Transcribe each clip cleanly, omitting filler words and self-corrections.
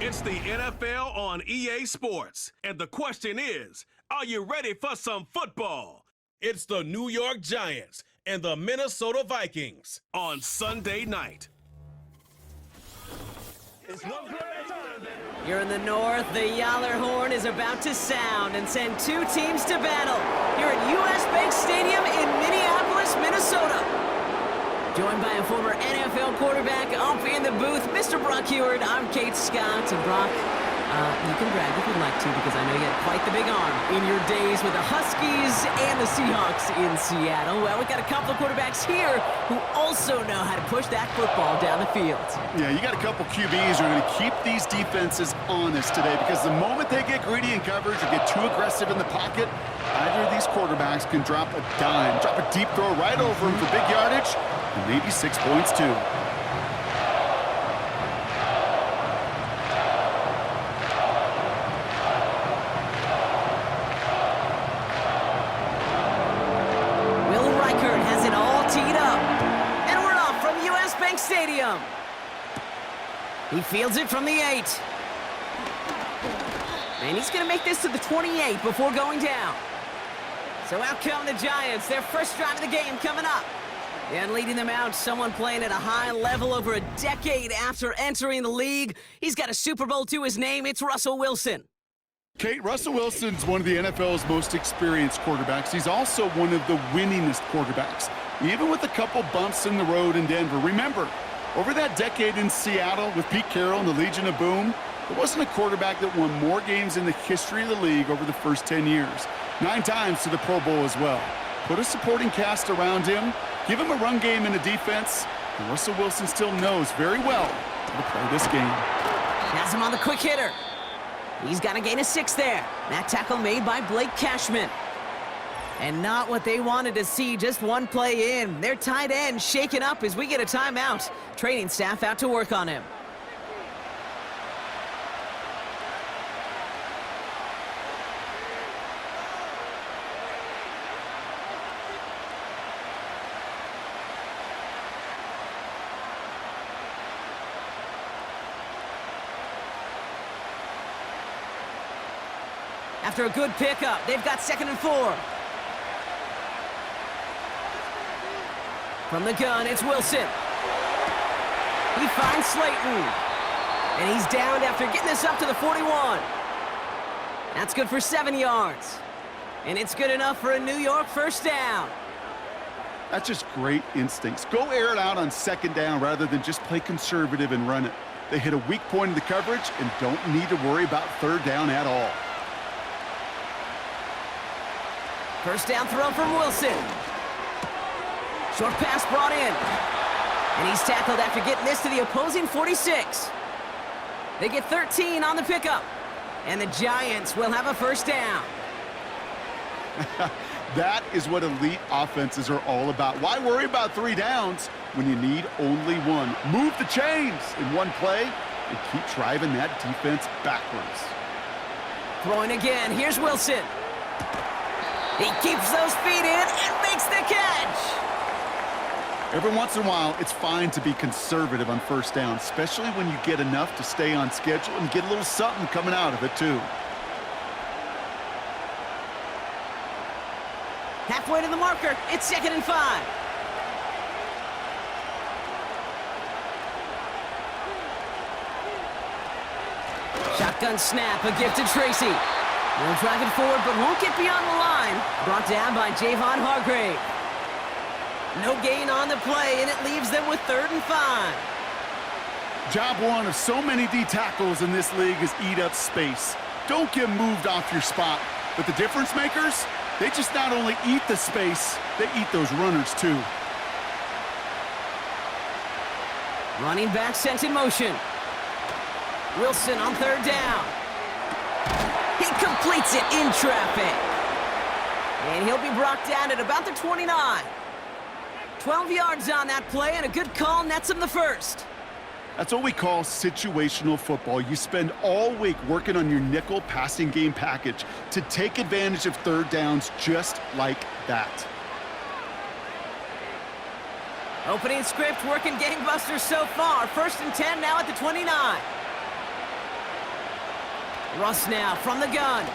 It's the NFL on EA Sports. And the question is, are you ready for some football? It's the New York Giants and the Minnesota Vikings on Sunday night. Here in the north, the Yaller horn is about to sound and send two teams to battle here at US Bank Stadium in Minneapolis, Minnesota. Joined by a former NFL quarterback up in the booth, Mr. Brock Heward. I'm Kate Scott, and Brock, you can brag if you'd like to, because I know you had quite the big arm in your days with the Huskies and the Seahawks in Seattle. Well, we got a couple of quarterbacks here who also know how to push that football down the field. Yeah, you got a couple QBs who are going to keep these defenses honest today, because the moment they get greedy in coverage or get too aggressive in the pocket, either of these quarterbacks can drop a dime, drop a deep throw right over them for big yardage, and maybe 6 points too. Stadium. He fields it from the 8. And he's going to make this to the 28 before going down. So out come the Giants, their first drive of the game coming up. And leading them out, someone playing at a high level over a decade after entering the league. He's got a Super Bowl to his name. It's Russell Wilson. Kate, Russell Wilson's one of the NFL's most experienced quarterbacks. He's also one of the winningest quarterbacks, even with a couple bumps in the road in Denver. Remember, over that decade in Seattle with Pete Carroll and the Legion of Boom, there wasn't a quarterback that won more games in the history of the league over the first 10 years. 9 times to the Pro Bowl as well. Put a supporting cast around him, give him a run game and a defense, and Russell Wilson still knows very well how to play this game. Has him on the quick hitter. He's got a gain of 6 there. That tackle made by Blake Cashman. And not what they wanted to see, just one play in. Their tight end shaken up as we get a timeout. Training staff out to work on him. After a good pickup, they've got 2nd and 4. From the gun, it's Wilson. He finds Slayton. And he's downed after getting this up to the 41. That's good for 7 yards. And it's good enough for a New York first down. That's just great instincts. Go air it out on 2nd down rather than just play conservative and run it. They hit a weak point in the coverage and don't need to worry about 3rd down at all. First down throw from Wilson. Short pass brought in. And he's tackled after getting this to the opposing 46. They get 13 on the pickup. And the Giants will have a first down. That is what elite offenses are all about. Why worry about 3 downs when you need only 1? Move the chains in one play and keep driving that defense backwards. Throwing again. Here's Wilson. He keeps those feet in and makes the catch. Every once in a while, it's fine to be conservative on 1st down, especially when you get enough to stay on schedule and get a little something coming out of it, too. Halfway to the marker, it's 2nd and 5. Shotgun snap, a gift to Tracy. Will drive it forward, but won't get beyond the line. Brought down by Javon Hargrave. No gain on the play, and it leaves them with 3rd and 5. Job one of so many D tackles in this league is eat up space. Don't get moved off your spot. But the difference makers, they just not only eat the space, they eat those runners too. Running back sent in motion. Wilson on 3rd down. He completes it in traffic. And he'll be brought down at about the 29. 12 yards on that play, and a good call nets him the first. That's what we call situational football. You spend all week working on your nickel passing game package to take advantage of 3rd downs just like that. Opening script working gangbusters so far. 1st and 10 now at the 29. Russ now from the gun.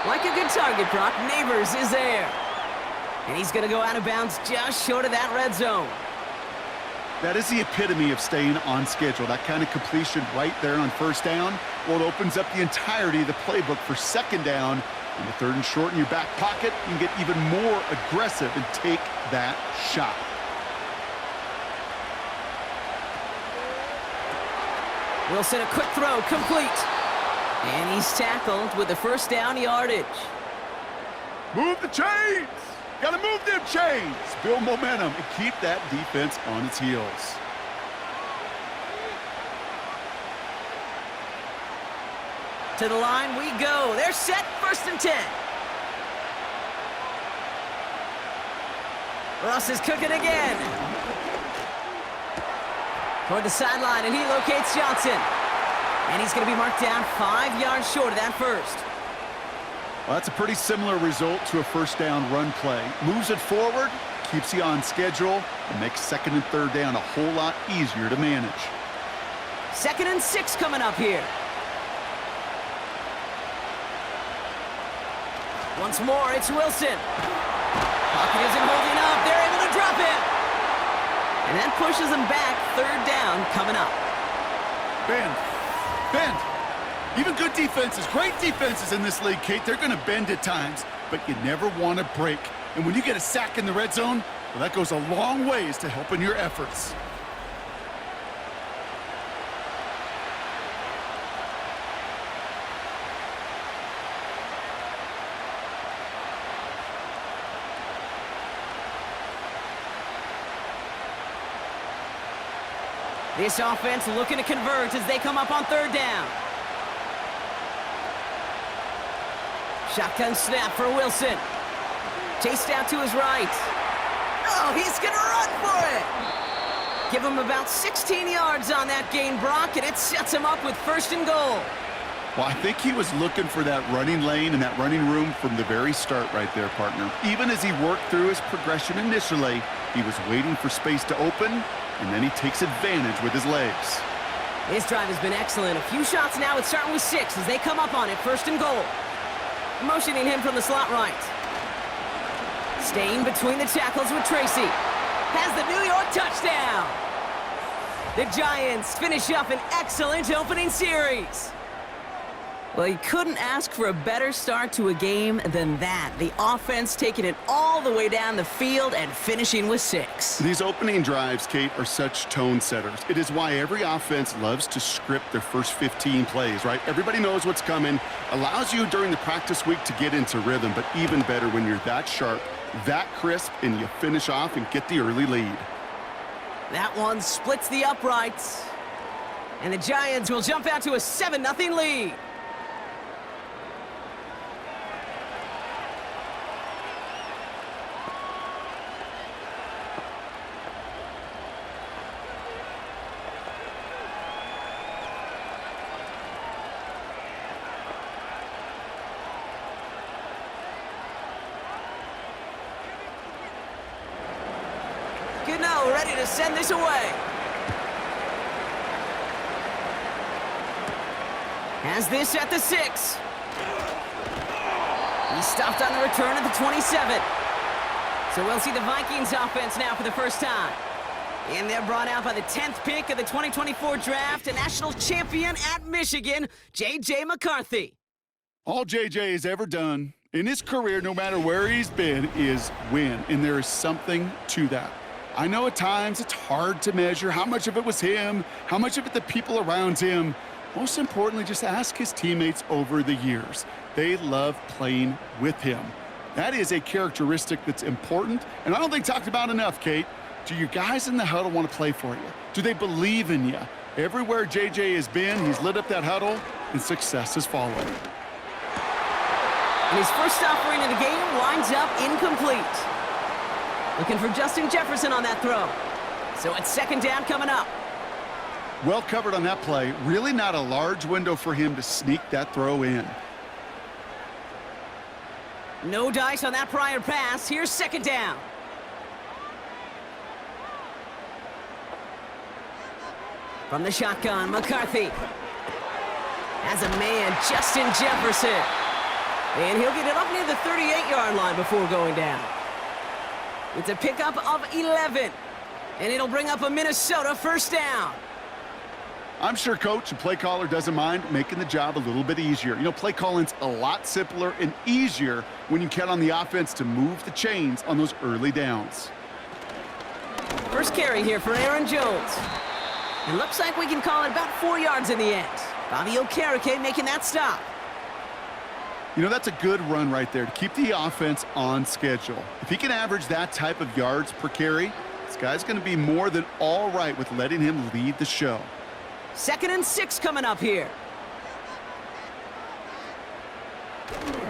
Like a good target, Brock, Neighbors is there. And he's going to go out of bounds just short of that red zone. That is the epitome of staying on schedule. That kind of completion right there on first down. Well, it opens up the entirety of the playbook for second down. In the third and short in your back pocket, you can get even more aggressive and take that shot. Wilson, a quick throw, complete. And he's tackled with the first down yardage. Move the chains! Gotta move them chains! Build momentum and keep that defense on its heels. To the line we go. They're set, 1st and 10. Russ is cooking again. Toward the sideline, and he locates Johnson. And he's going to be marked down 5 yards short of that first. Well, that's a pretty similar result to a first down run play. Moves it forward, keeps you on schedule, and makes second and third down a whole lot easier to manage. 2nd and 6 coming up here. Once more, it's Wilson. Pocket isn't holding up. They're able to drop it. And that pushes them back. 3rd down coming up. Bend. Even good defenses, great defenses in this league, Kate, they're going to bend at times, but you never want to break. And when you get a sack in the red zone, well, that goes a long ways to helping your efforts. This offense looking to convert as they come up on 3rd down. Shotgun snap for Wilson. Chased out to his right. Oh, he's going to run for it. Give him about 16 yards on that gain, Brock, and it sets him up with 1st and goal. Well, I think he was looking for that running lane and that running room from the very start right there, partner. Even as he worked through his progression initially, he was waiting for space to open, and then he takes advantage with his legs. His drive has been excellent. A few shots now. It's starting with 6 as they come up on it. 1st and goal. Motioning him from the slot right. Staying between the tackles with Tracy. Has the New York touchdown. The Giants finish up an excellent opening series. Well, you couldn't ask for a better start to a game than that. The offense taking it all the way down the field and finishing with 6. These opening drives, Kate, are such tone setters. It is why every offense loves to script their first 15 plays, right? Everybody knows what's coming. Allows you during the practice week to get into rhythm, but even better when you're that sharp, that crisp, and you finish off and get the early lead. That one splits the uprights. And the Giants will jump out to a 7-0 lead. Gano ready to send this away. Has this at the 6. He stopped on the return at the 27. So we'll see the Vikings offense now for the first time. And they're brought out by the 10th pick of the 2024 draft, a national champion at Michigan, J.J. McCarthy. All J.J. has ever done in his career, no matter where he's been, is win. And there is something to that. I know at times it's hard to measure how much of it was him, how much of it the people around him. Most importantly, just ask his teammates over the years. They love playing with him. That is a characteristic that's important, and I don't think talked about enough, Kate. Do your guys in the huddle want to play for you? Do they believe in you? Everywhere JJ has been, he's lit up that huddle, and success has followed. And his first offering of the game winds up incomplete. Looking for Justin Jefferson on that throw. So it's 2nd down coming up. Well covered on that play. Really not a large window for him to sneak that throw in. No dice on that prior pass. Here's 2nd down. From the shotgun, McCarthy. As a man, Justin Jefferson. And he'll get it up near the 38-yard line before going down. It's a pickup of 11. And it'll bring up a Minnesota first down. I'm sure coach and play caller doesn't mind making the job a little bit easier. You know, play calling's a lot simpler and easier when you count on the offense to move the chains on those early downs. First carry here for Aaron Jones. It looks like we can call it about 4 yards in the end. Bobby Okereke making that stop. You know, that's a good run right there to keep the offense on schedule. If he can average that type of yards per carry, this guy's going to be more than all right with letting him lead the show. 2nd and 6 coming up here.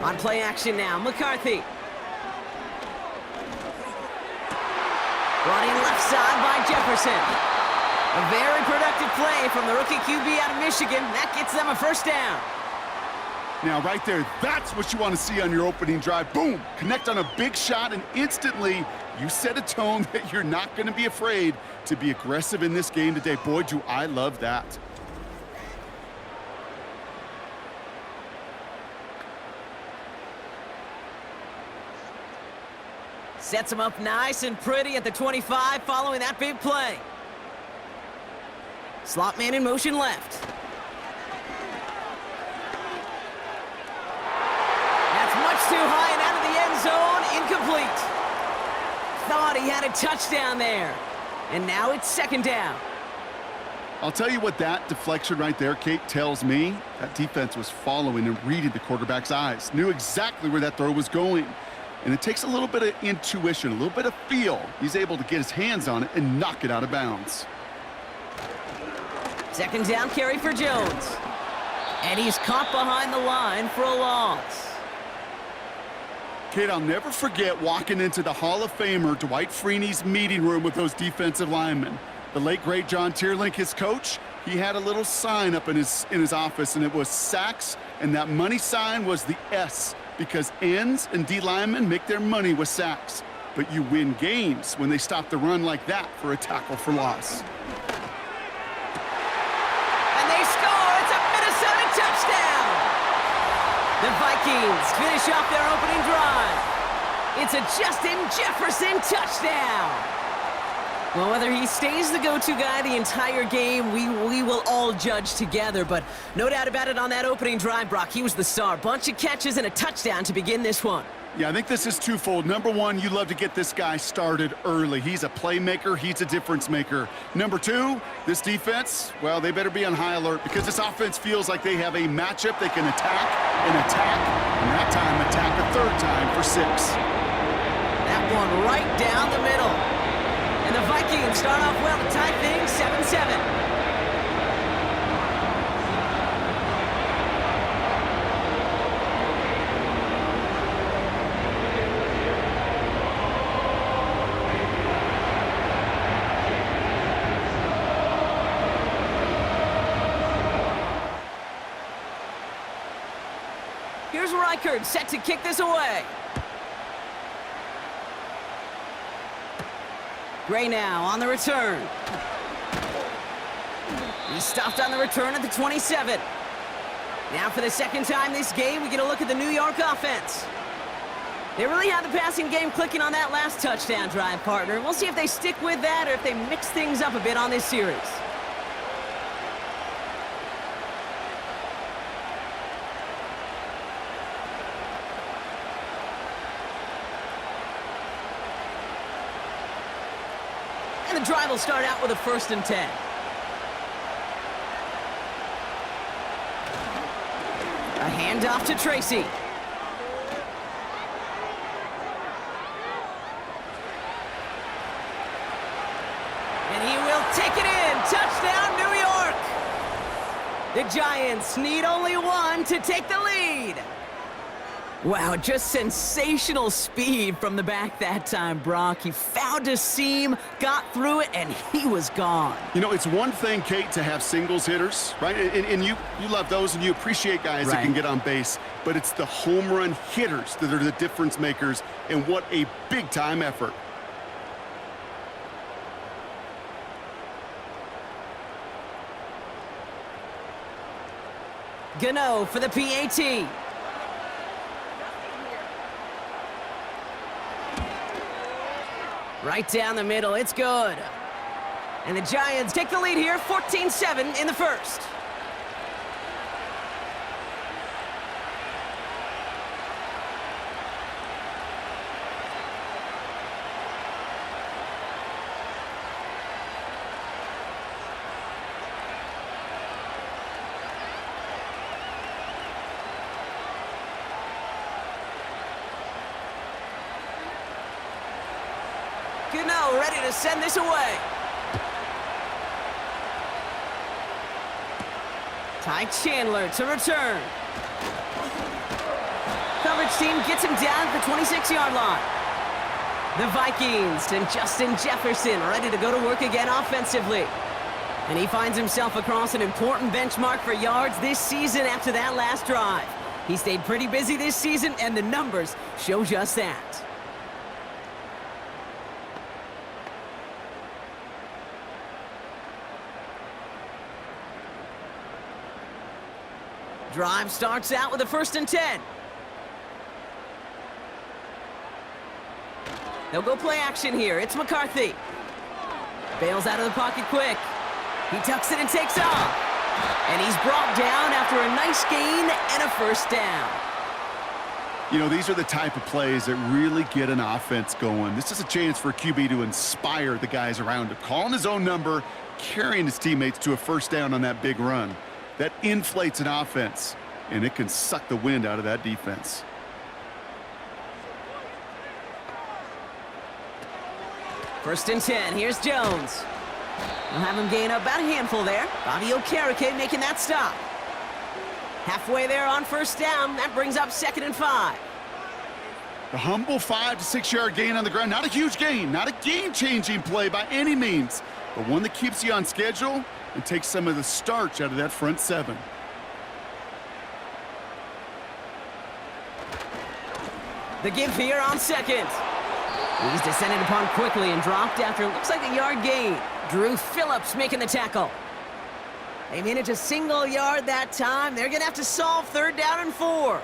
On play action now, McCarthy. Running left side by Jefferson. A very productive play from the rookie QB out of Michigan. That gets them a first down. Now, right there, that's what you want to see on your opening drive. Boom! Connect on a big shot, and instantly you set a tone that you're not going to be afraid to be aggressive in this game today. Boy, do I love that. Sets him up nice and pretty at the 25 following that big play. Slot man in motion left. That's much too high and out of the end zone. Incomplete. Thought he had a touchdown there. And now it's 2nd down. I'll tell you what that deflection right there, Kate, tells me. That defense was following and reading the quarterback's eyes. Knew exactly where that throw was going. And it takes a little bit of intuition, a little bit of feel. He's able to get his hands on it and knock it out of bounds. 2nd down carry for Jones. And he's caught behind the line for a loss. Kate, I'll never forget walking into the Hall of Famer Dwight Freeney's meeting room with those defensive linemen. The late, great John Tierlink, his coach, he had a little sign up in his office, and it was sacks, and that money sign was the S, because ends and D linemen make their money with sacks. But you win games when they stop the run like that for a tackle for loss. And they score! It's a Minnesota touchdown! The Vikings finish off their opening drive. It's a Justin Jefferson touchdown! Well, whether he stays the go-to guy the entire game, we will all judge together. But no doubt about it on that opening drive, Brock, he was the star. Bunch of catches and a touchdown to begin this one. Yeah, I think this is twofold. Number one, you love to get this guy started early. He's a playmaker. He's a difference maker. Number two, this defense, well, they better be on high alert because this offense feels like they have a matchup they can attack, and that time attack a 3rd time for 6. That one right down the middle. And the Vikings start off well to tie things 7-7. Here's Reichard set to kick this away. Gray now on the return. He stopped on the return at the 27. Now for the 2nd time this game, we get a look at the New York offense. They really had the passing game clicking on that last touchdown drive, partner. We'll see if they stick with that or if they mix things up a bit on this series. And the drive will start out with a 1st and 10. A handoff to Tracy. And he will take it in. Touchdown, New York. The Giants need only one to take the lead. Wow, just sensational speed from the back that time, Brock. He found a seam, got through it, and he was gone. You know, it's one thing, Kate, to have singles hitters, right? And you love those, and you appreciate guys that can get on base. But it's the home run hitters that are the difference makers, and what a big-time effort. Gano for the PAT. Right down the middle, it's good. And the Giants take the lead here, 14-7 in the first. Gano ready to send this away. Ty Chandler to return. Coverage team gets him down at the 26-yard line. The Vikings and Justin Jefferson ready to go to work again offensively. And he finds himself across an important benchmark for yards this season after that last drive. He stayed pretty busy this season, and the numbers show just that. Drive starts out with a 1st and 10. They'll go play action here. It's McCarthy. Bails out of the pocket quick. He tucks it and takes off. And he's brought down after a nice gain and a 1st down. You know, these are the type of plays that really get an offense going. This is a chance for a QB to inspire the guys around him. Calling his own number, carrying his teammates to a 1st down on that big run. That inflates an offense, and it can suck the wind out of that defense. First and 10, here's Jones. We'll have him gain about a handful there. Bobby Okereke making that stop. Halfway there on 1st down, that brings up 2nd and 5. The humble 5 to 6 yard gain on the ground. Not a huge gain, not a game-changing play by any means, but one that keeps you on schedule and takes some of the starch out of that front 7. The give here on 2nd. He's descended upon quickly and dropped after it looks like a yard gain. Drew Phillips making the tackle. They manage a single yard that time. They're going to have to solve 3rd down and 4.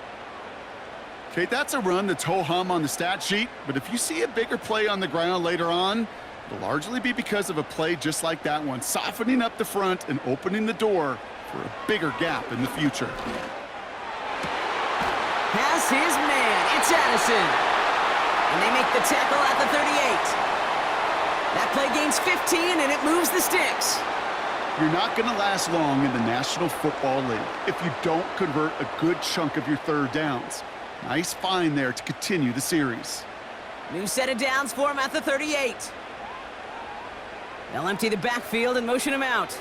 Okay, that's a run that's ho-hum on the stat sheet, but if you see a bigger play on the ground later on, it'll largely be because of a play just like that one, softening up the front and opening the door for a bigger gap in the future. Has his man. It's Addison. And they make the tackle at the 38. That play gains 15, and it moves the sticks. You're not going to last long in the National Football League if you don't convert a good chunk of your 3rd downs. Nice find there to continue the series. New set of downs for him at the 38. They'll empty the backfield and motion him out.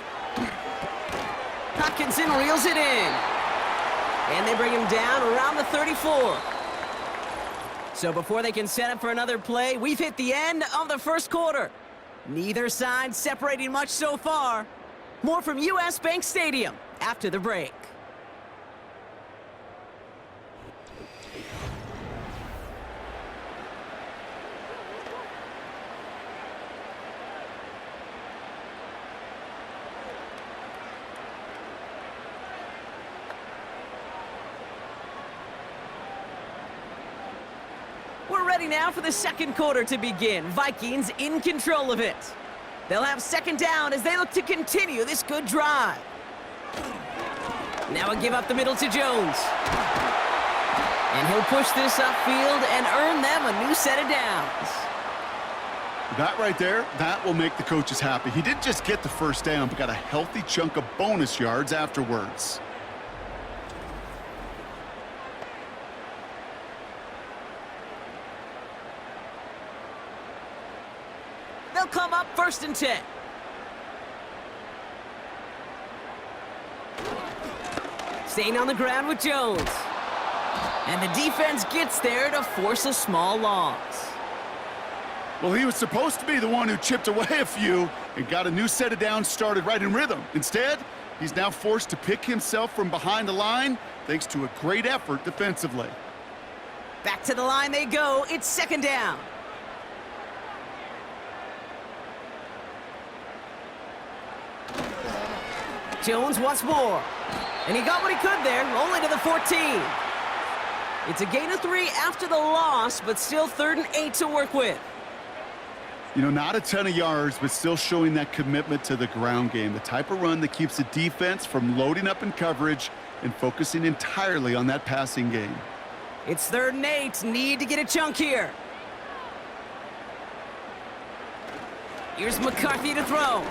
Hopkinson reels it in. And they bring him down around the 34. So before they can set up for another play, we've hit the end of the 1st quarter. Neither side separating much so far. More from US Bank Stadium after the break. We're ready now for the 2nd quarter to begin. Vikings in control of it. They'll have 2nd down as they look to continue this good drive. Now a give up the middle to Jones. And he'll push this upfield and earn them a new set of downs. That right there, that will make the coaches happy. He didn't just get the 1st down, but got a healthy chunk of bonus yards afterwards. They'll come up 1st and 10. Staying on the ground with Jones. And the defense gets there to force a small loss. Well, he was supposed to be the one who chipped away a few and got a new set of downs started right in rhythm. Instead, he's now forced to pick himself from behind the line thanks to a great effort defensively. Back to the line they go. It's 2nd down. Jones once more. And he got what he could there, only to the 14. It's a gain of 3 after the loss, but still 3rd and 8 to work with. You know, not a ton of yards, but still showing that commitment to the ground game. The type of run that keeps the defense from loading up in coverage and focusing entirely on that passing game. It's 3rd and 8. Need to get a chunk here. Here's McCarthy to throw.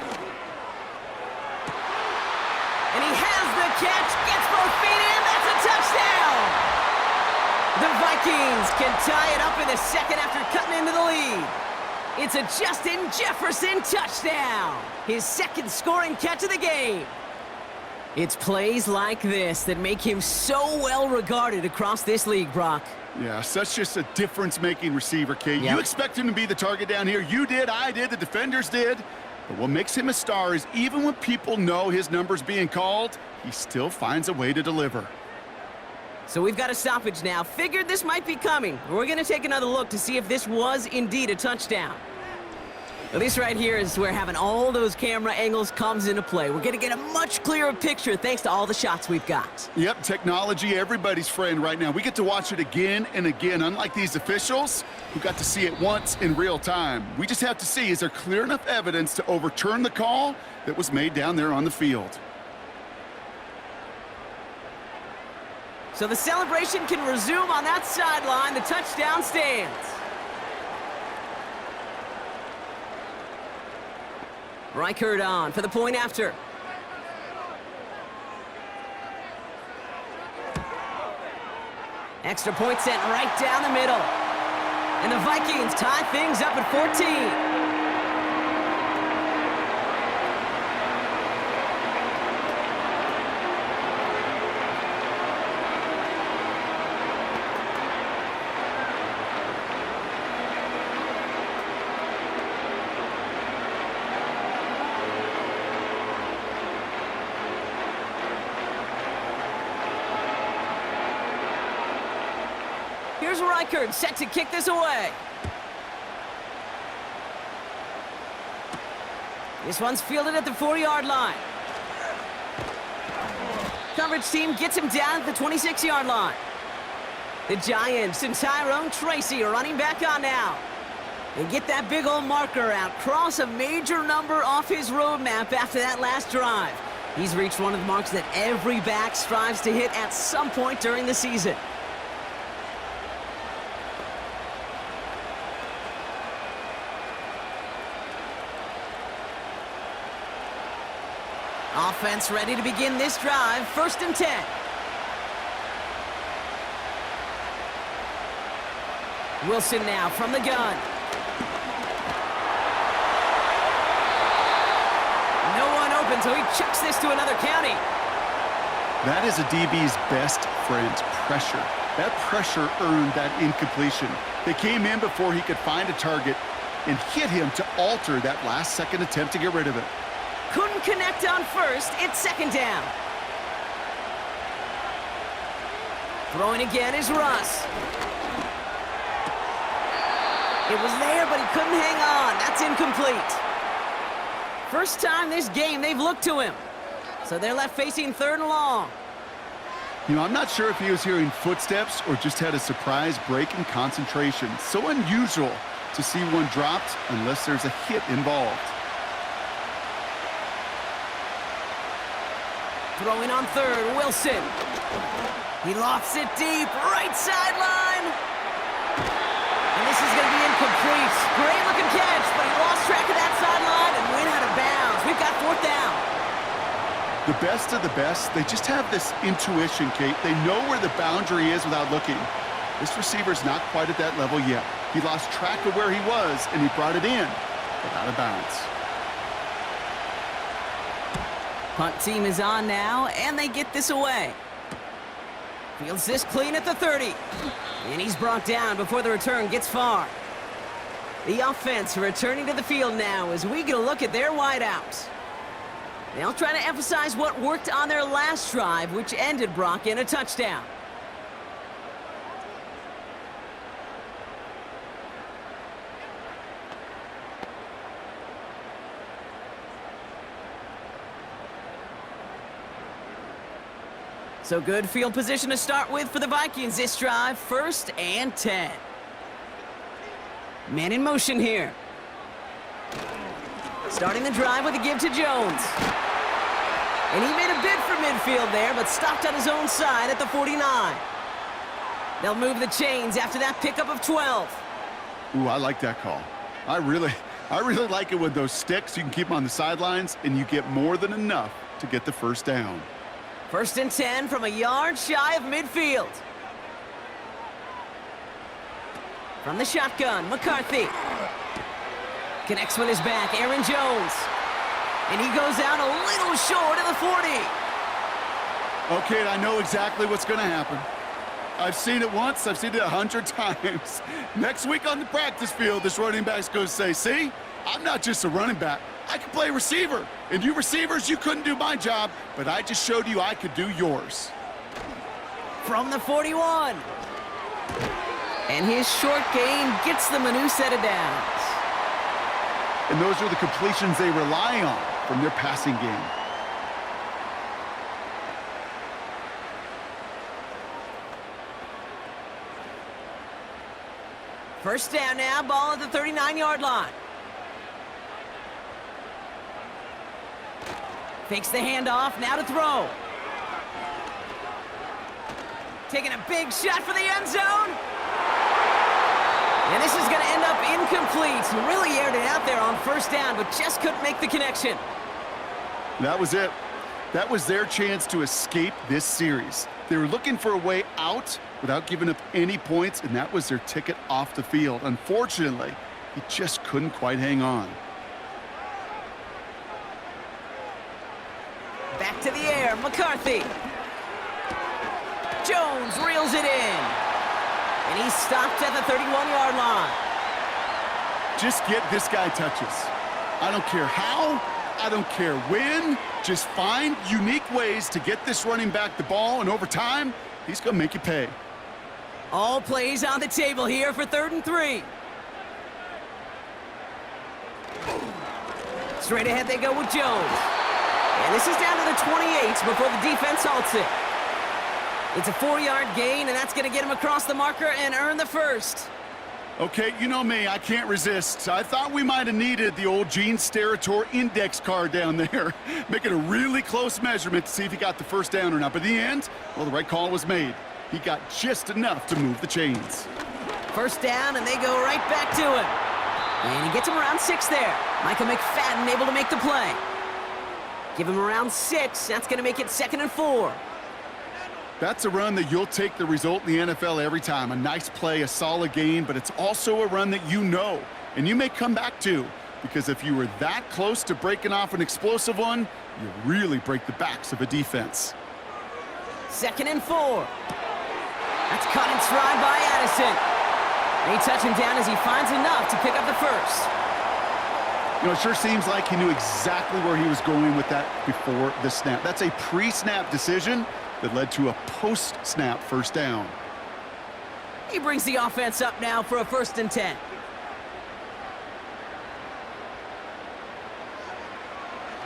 And he has the catch. Gets both feet in. That's a touchdown. The Vikings can tie it up in the second after cutting into the lead. It's a Justin Jefferson touchdown. His 2nd scoring catch of the game. It's plays like this that make him so well regarded across this league, Brock. Yeah, such just a difference-making receiver, Kate. Yep. You expect him to be the target down here. You did, I did, the defenders did. But what makes him a star is even when people know his number's being called, he still finds a way to deliver. So we've got a stoppage now. Figured this might be coming. We're going to take another look to see if this was indeed a touchdown. Well, this right here is where having all those camera angles comes into play. We're going to get a much clearer picture thanks to all the shots we've got. Yep, technology, everybody's friend right now. We get to watch it again and again, unlike these officials who got to see it once in real time. We just have to see, is there clear enough evidence to overturn the call that was made down there on the field? So the celebration can resume on that sideline. The touchdown stands. Reichert on for the point after. Extra point sent right down the middle. And the Vikings tie things up at 14. Here's Reichert, set to kick this away. This one's fielded at the 4-yard line. Coverage team gets him down at the 26-yard line. The Giants and Tyrone Tracy are running back on now. They get that big old marker out, cross a major number off his roadmap after that last drive. He's reached one of the marks that every back strives to hit at some point during the season. Offense ready to begin this drive. 1st and 10. Wilson now from the gun. No one open, so he chucks this to another county. That is a DB's best friend, pressure. That pressure earned that incompletion. They came in before he could find a target and hit him to alter that last-second attempt to get rid of it. Couldn't connect on 1st. It's 2nd down. Throwing again is Russ. It was there, but he couldn't hang on. That's incomplete. First time this game they've looked to him. So they're left facing 3rd and long. You know, I'm not sure if he was hearing footsteps or just had a surprise break in concentration. So unusual to see one dropped unless there's a hit involved. Throwing on 3rd, Wilson. He lofts it deep, right sideline. And this is going to be incomplete. Great looking catch, but he lost track of that sideline and went out of bounds. We've got 4th down. The best of the best, they just have this intuition, Kate. They know where the boundary is without looking. This receiver's not quite at that level yet. He lost track of where he was, and he brought it in, but out of bounds. Punt team is on now, and they get this away. Fields this clean at the 30. And he's brought down before the return gets far. The offense returning to the field now as we get a look at their wideouts. They'll try to emphasize what worked on their last drive, which ended, Brock, in a touchdown. So good field position to start with for the Vikings this drive. 1st and 10. Man in motion here. Starting the drive with a give to Jones. And he made a bid for midfield there, but stopped on his own side at the 49. They'll move the chains after that pickup of 12. Ooh, I like that call. I really like it with those sticks. You can keep them on the sidelines, and you get more than enough to get the first down. 1st and 10 from a yard shy of midfield. From the shotgun, McCarthy. Connects with his back, Aaron Jones. And he goes out a little short of the 40. Okay, I know exactly what's going to happen. I've seen it once, I've seen it 100 times. Next week on the practice field, this running back's going to say, see, I'm not just a running back. I can play receiver. And you receivers, you couldn't do my job, but I just showed you I could do yours. From the 41. And his short gain gets them a new set of downs. And those are the completions they rely on from their passing game. First down now, ball at the 39-yard line. Fakes the handoff, now to throw. Taking a big shot for the end zone. And this is going to end up incomplete. He really aired it out there on first down, but just couldn't make the connection. That was it. That was their chance to escape this series. They were looking for a way out without giving up any points, and that was their ticket off the field. Unfortunately, he just couldn't quite hang on. Back to the air, McCarthy. Jones reels it in. And he stopped at the 31-yard line. Just get this guy touches. I don't care how, I don't care when. Just find unique ways to get this running back the ball, and over time, he's going to make you pay. All plays on the table here for 3rd and 3. Straight ahead they go with Jones. And this is down to the 28 before the defense halts it. It's a 4-yard gain, and that's going to get him across the marker and earn the first. Okay, you know me, I can't resist. I thought we might have needed the old Gene Steratore index card down there, making a really close measurement to see if he got the first down or not. But in the end, well, the right call was made. He got just enough to move the chains. First down, and they go right back to him. And he gets him around 6 there. Michael McFadden able to make the play. Give him around 6. That's going to make it 2nd and 4. That's a run that you'll take the result in the NFL every time. A nice play, a solid gain, but it's also a run that you know, and you may come back to, because if you were that close to breaking off an explosive one, you really break the backs of a defense. 2nd and 4. That's cut in stride by Addison. They touch him down as he finds enough to pick up the first. You know, it sure seems like he knew exactly where he was going with that before the snap. That's a pre-snap decision that led to a post-snap first down. He brings the offense up now for a 1st and 10.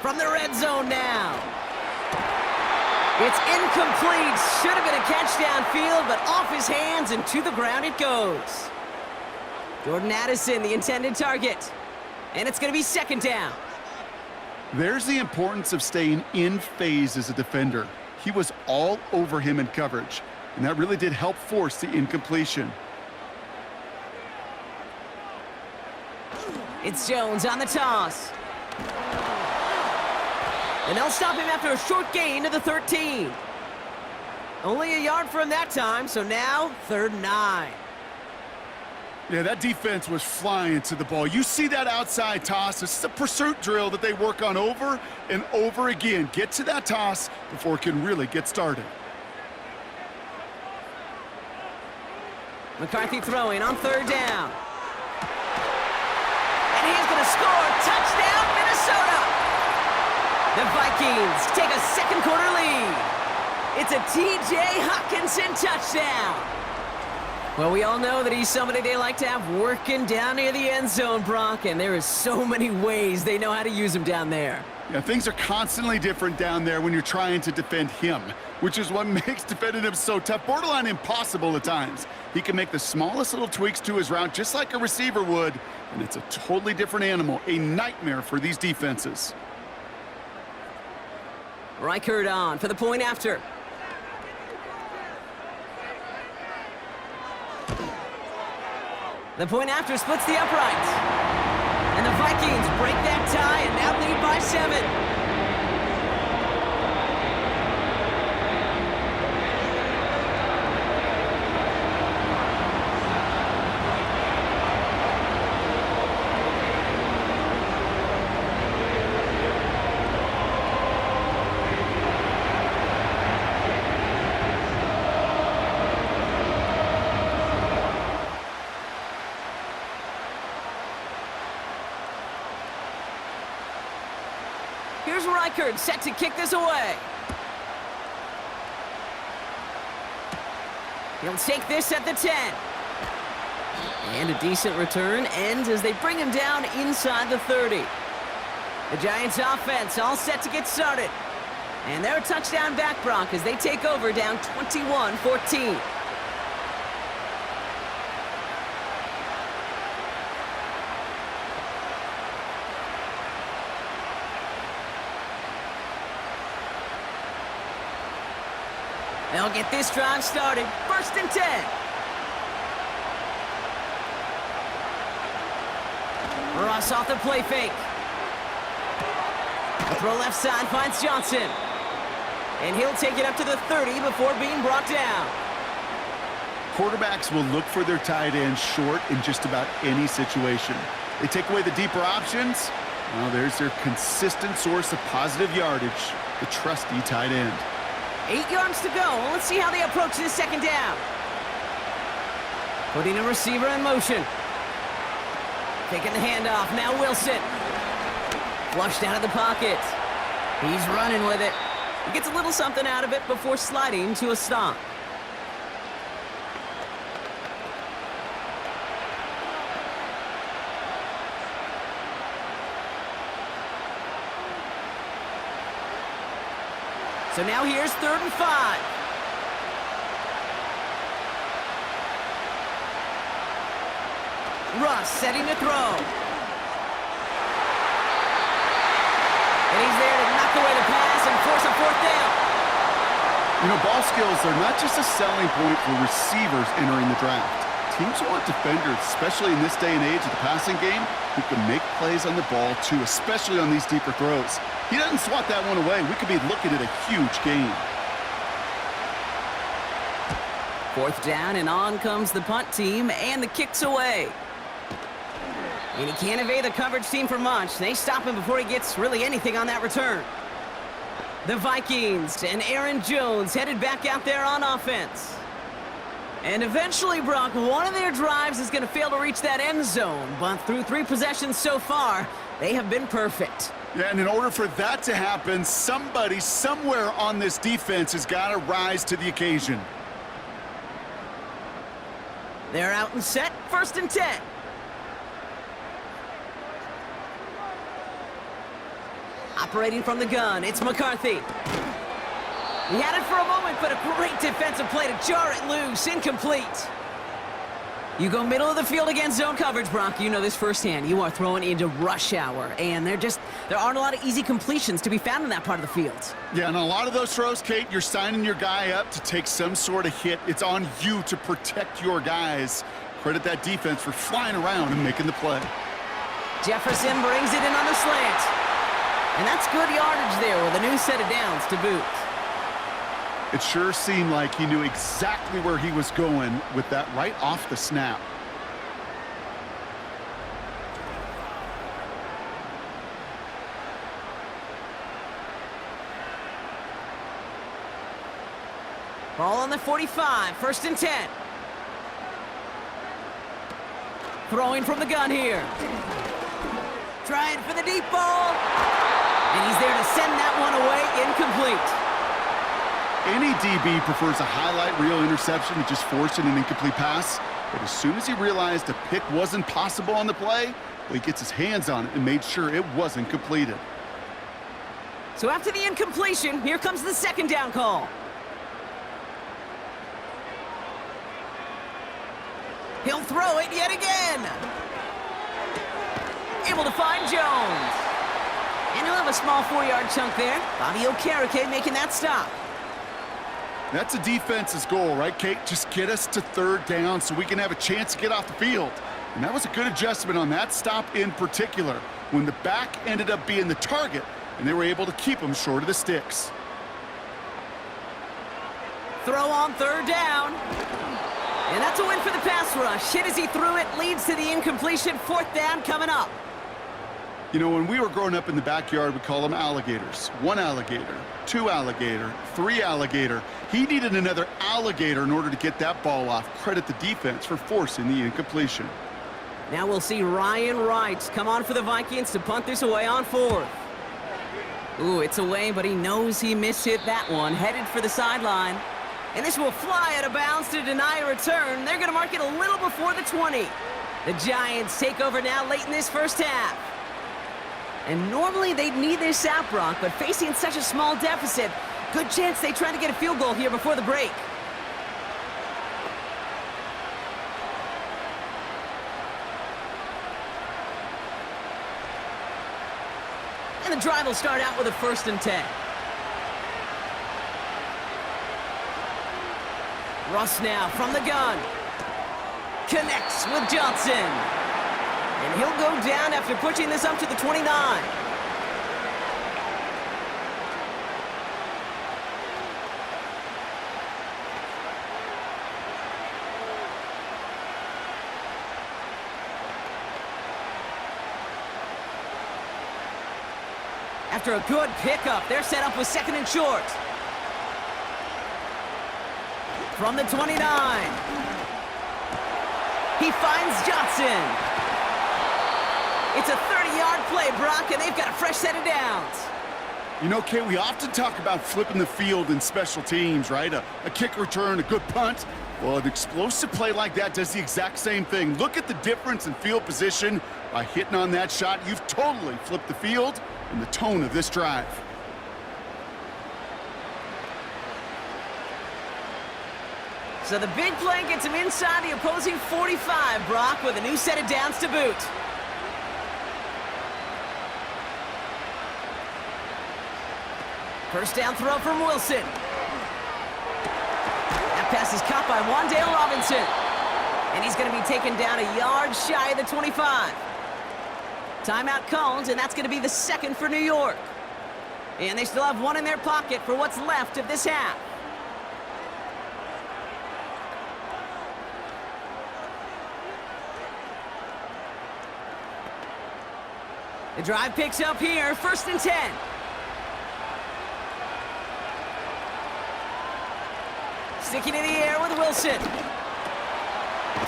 From the red zone now. It's incomplete. Should have been a catch downfield, but off his hands and to the ground it goes. Jordan Addison, the intended target. And it's going to be 2nd down. There's the importance of staying in phase as a defender. He was all over him in coverage, and that really did help force the incompletion. It's Jones on the toss. And they'll stop him after a short gain to the 13. Only a yard for him that time, so now 3rd and 9. Yeah, that defense was flying to the ball. You see that outside toss. This is a pursuit drill that they work on over and over again. Get to that toss before it can really get started. McCarthy throwing on 3rd down. And he's going to score. Touchdown, Minnesota! The Vikings take a 2nd quarter lead. It's a T.J. Hockenson touchdown. Well, we all know that he's somebody they like to have working down near the end zone, Brock, and there is so many ways they know how to use him down there. Yeah, things are constantly different down there when you're trying to defend him, which is what makes defending him so tough, borderline impossible at times. He can make the smallest little tweaks to his route just like a receiver would, and it's a totally different animal, a nightmare for these defenses. Reichert on for the point after. The point after splits the uprights. And the Vikings break that tie and now lead by 7. Here's Reichert, set to kick this away. He'll take this at the 10. And a decent return ends as they bring him down inside the 30. The Giants offense all set to get started. And they're a touchdown back, Brock, as they take over down 21-14. They'll get this drive started. 1st and 10. Ross off the play fake. The throw left side finds Johnson. And he'll take it up to the 30 before being brought down. Quarterbacks will look for their tight end short in just about any situation. They take away the deeper options. Well, there's their consistent source of positive yardage, the trusty tight end. 8 yards to go. Let's see how they approach this 2nd down. Putting a receiver in motion. Taking the handoff. Now Wilson. Flushed out of the pocket. He's running with it. He gets a little something out of it before sliding to a stop. So now here's 3rd and 5. Russ setting to throw. And he's there to knock away the pass and force a 4th down. You know, ball skills are not just a selling point for receivers entering the draft. Teams want defenders, especially in this day and age of the passing game, who can make plays on the ball too, especially on these deeper throws. He doesn't swat that one away. We could be looking at a huge gain. 4th down, and on comes the punt team, and the kick's away. And he can't evade the coverage team for much. They stop him before he gets really anything on that return. The Vikings and Aaron Jones headed back out there on offense. And eventually, Brock, one of their drives is going to fail to reach that end zone. But through 3 possessions so far, they have been perfect. Yeah, and in order for that to happen, somebody somewhere on this defense has got to rise to the occasion. They're out and set. 1st and 10. Operating from the gun, it's McCarthy. He had it for a moment, but a great defensive play to jar it loose. Incomplete. You go middle of the field against zone coverage, Brock. You know this firsthand. You are throwing into rush hour, and there aren't a lot of easy completions to be found in that part of the field. Yeah, and a lot of those throws, Kate, you're signing your guy up to take some sort of hit. It's on you to protect your guys. Credit that defense for flying around and making the play. Jefferson brings it in on the slant. And that's good yardage there with a new set of downs to boot. It sure seemed like he knew exactly where he was going with that right off the snap. Ball on the 45, 1st and 10. Throwing from the gun here. Trying for the deep ball. And he's there to send that one away, incomplete. Any DB prefers a highlight reel interception to just forcing an incomplete pass. But as soon as he realized a pick wasn't possible on the play, well, he gets his hands on it and made sure it wasn't completed. So after the incompletion, here comes the second down call. He'll throw it yet again. Able to find Jones. And he'll have a small 4-yard chunk there. Bobby Okereke making that stop. That's a defense's goal, right, Kate? Just get us to third down so we can have a chance to get off the field. And that was a good adjustment on that stop in particular, when the back ended up being the target, and they were able to keep him short of the sticks. Throw on third down. And that's a win for the pass rush. Hit as he threw it, leads to the incompletion. Fourth down coming up. You know, when we were growing up in the backyard, we call them alligators. 1 alligator, 2 alligator, 3 alligator. He needed another alligator in order to get that ball off. Credit the defense for forcing the incompletion. Now we'll see Ryan Wright come on for the Vikings to punt this away on 4th. Ooh, it's away, but he knows he mishit that one. Headed for the sideline. And this will fly out of bounds to deny a return. They're going to mark it a little before the 20. The Giants take over now late in this first half. And normally they'd need this out, Brock, but facing such a small deficit, good chance they try to get a field goal here before the break. And the drive will start out with a 1st and 10. Russ now from the gun. Connects with Johnson. And he'll go down after pushing this up to the 29. After a good pickup, they're set up with 2nd and short. From the 29. He finds Johnson. It's a 30-yard play, Brock, and they've got a fresh set of downs. You know, Kate, we often talk about flipping the field in special teams, right? A kick return, a good punt. Well, an explosive play like that does the exact same thing. Look at the difference in field position. By hitting on that shot, you've totally flipped the field and the tone of this drive. So the big play gets him inside the opposing 45, Brock, with a new set of downs to boot. First down throw from Wilson. That pass is caught by Wan'Dale Robinson. And he's going to be taken down a yard shy of the 25. Timeout called, and that's going to be the 2nd for New York. And they still have 1 in their pocket for what's left of this half. The drive picks up here, 1st and 10. Sticking in the air with Wilson.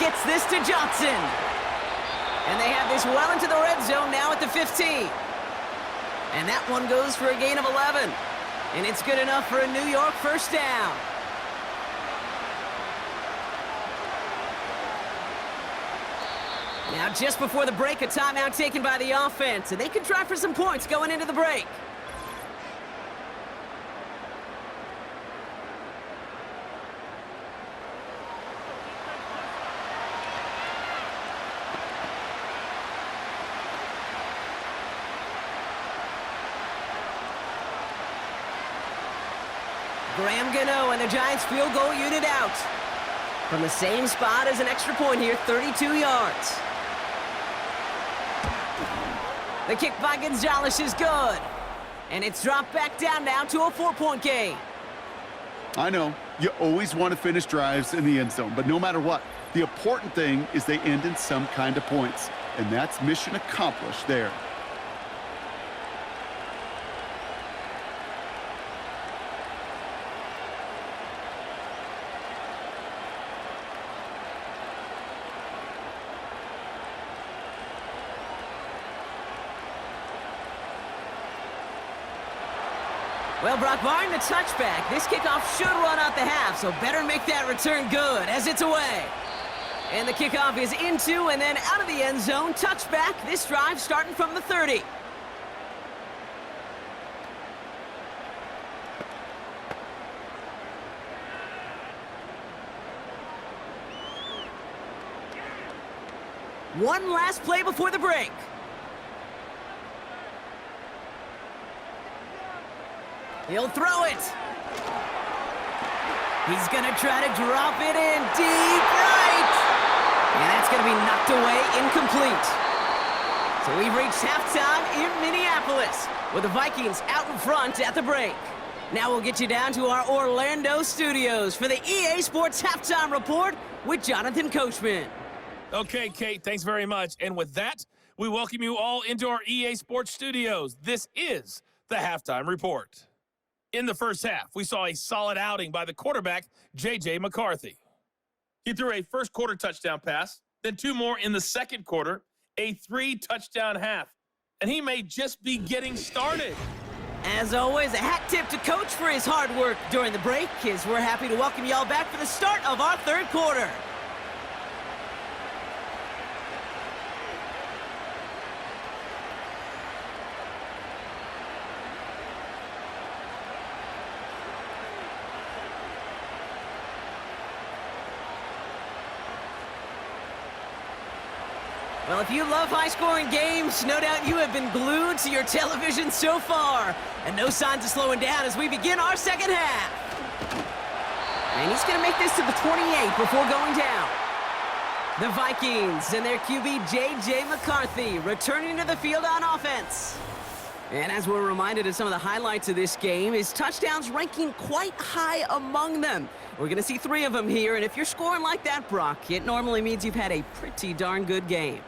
Gets this to Johnson. And they have this well into the red zone now at the 15. And that one goes for a gain of 11. And it's good enough for a New York first down. Now just before the break, a timeout taken by the offense. And they could try for some points going into the break. Graham Gano and the Giants field goal unit out. From the same spot as an extra point here, 32 yards. The kick by Gonzalez is good. And it's dropped back down now to a 4-point game. I know, you always want to finish drives in the end zone, but no matter what, the important thing is they end in some kind of points. And that's mission accomplished there. Well, Brock, barring the touchback, this kickoff should run out the half, so better make that return good as it's away. And the kickoff is into and then out of the end zone. Touchback, this drive starting from the 30. One last play before the break. He'll throw it. He's going to try to drop it in deep right. And that's going to be knocked away, incomplete. So we've reached halftime in Minneapolis with the Vikings out in front at the break. Now we'll get you down to our Orlando studios for the EA Sports Halftime Report with Jonathan Coachman. Okay, Kate, thanks very much. And with that, we welcome you all into our EA Sports studios. This is the Halftime Report. In the first half, we saw a solid outing by the quarterback, J.J. McCarthy. He threw a first-quarter touchdown pass, then 2 more in the second quarter, a 3-touchdown half. And he may just be getting started. As always, a hat tip to Coach for his hard work during the break, as we're happy to welcome y'all back for the start of our third quarter. Well, if you love high-scoring games, no doubt you have been glued to your television so far. And no signs of slowing down as we begin our second half. And he's going to make this to the 28 before going down. The Vikings and their QB, J.J. McCarthy, returning to the field on offense. And as we're reminded of some of the highlights of this game, his touchdowns ranking quite high among them. We're going to see 3 of them here, and if you're scoring like that, Brock, it normally means you've had a pretty darn good game.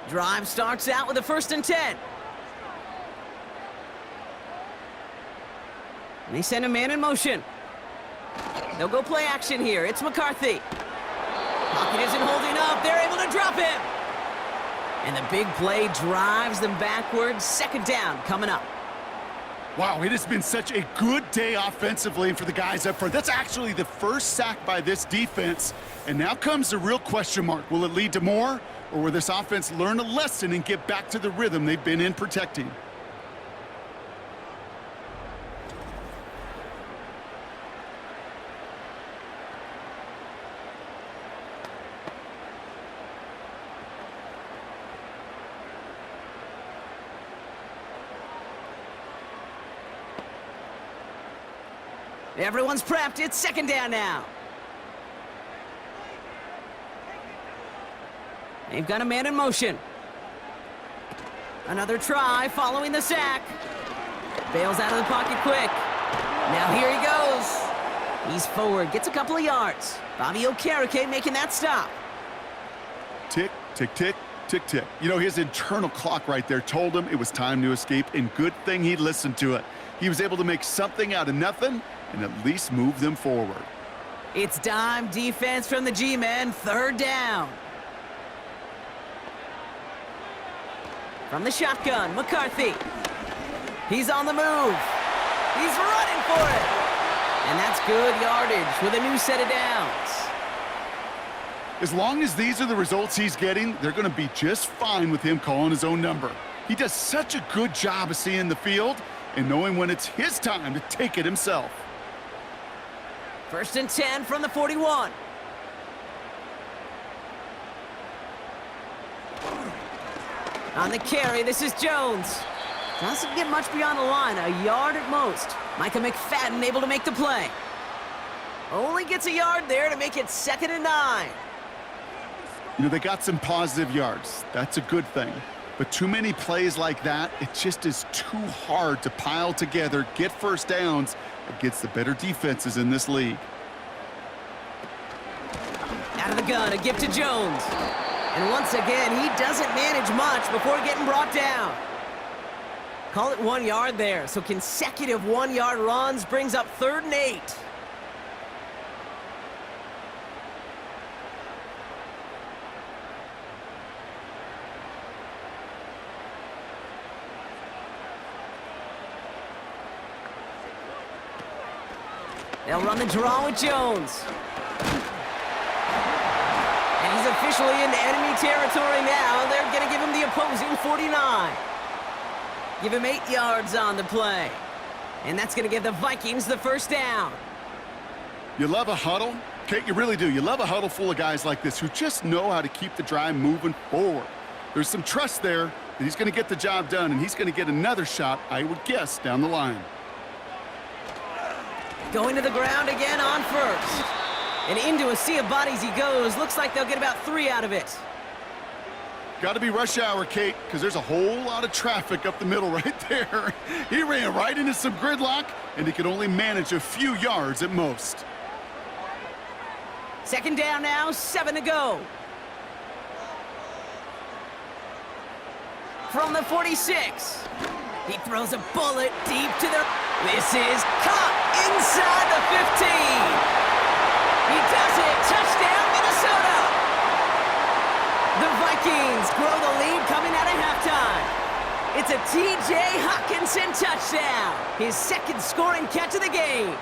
Drive starts out with a 1st and 10. And they send a man in motion. They'll go play action here. It's McCarthy. Pocket isn't holding up. They're able to drop him. And the big play drives them backwards. 2nd down coming up. Wow, it has been such a good day offensively for the guys up front. That's actually the first sack by this defense. And now comes the real question mark. Will it lead to more? Or will this offense learn a lesson and get back to the rhythm they've been in protecting? Everyone's prepped. It's 2nd down now. They've got a man in motion. Another try following the sack. Bails out of the pocket quick. Now here he goes. He's forward, gets a couple of yards. Bobby Okereke making that stop. Tick, tick, tick, tick, tick. You know, his internal clock right there told him it was time to escape, and good thing he listened to it. He was able to make something out of nothing and at least move them forward. It's dime defense from the G-men, 3rd down. From the shotgun, McCarthy. He's on the move. He's running for it. And that's good yardage with a new set of downs. As long as these are the results he's getting, they're going to be just fine with him calling his own number. He does such a good job of seeing the field and knowing when it's his time to take it himself. 1st and 10 from the 41. On the carry, this is Jones. Doesn't get much beyond the line, a yard at most. Micah McFadden able to make the play. Only gets a yard there to make it 2nd and 9. You know, they got some positive yards. That's a good thing. But too many plays like that, it just is too hard to pile together, get 1st downs against the better defenses in this league. Out of the gun, a gift to Jones. And once again, he doesn't manage much before getting brought down. Call it 1 yard there. So consecutive 1-yard runs brings up 3rd and 8. They'll run the draw with Jones. officially into enemy territory now. They're going to give him the opposing 49. Give him 8 yards on the play. And that's going to give the Vikings the first down. You love a huddle? Kate, you really do. You love a huddle full of guys like this who just know how to keep the drive moving forward. There's some trust there that he's going to get the job done, and he's going to get another shot, I would guess, down the line. Going to the ground again on first. And into a sea of bodies he goes. Looks like they'll get about 3 out of it. Got to be rush hour, Kate, because there's a whole lot of traffic up the middle right there. He ran right into some gridlock, and he could only manage a few yards at most. Second down now, 7 to go. From the 46. He throws a bullet deep to the... This is caught inside the 15. He does it. Touchdown, Minnesota. The Vikings grow the lead coming out of halftime. It's a T.J. Hockenson touchdown. His second scoring catch of the game.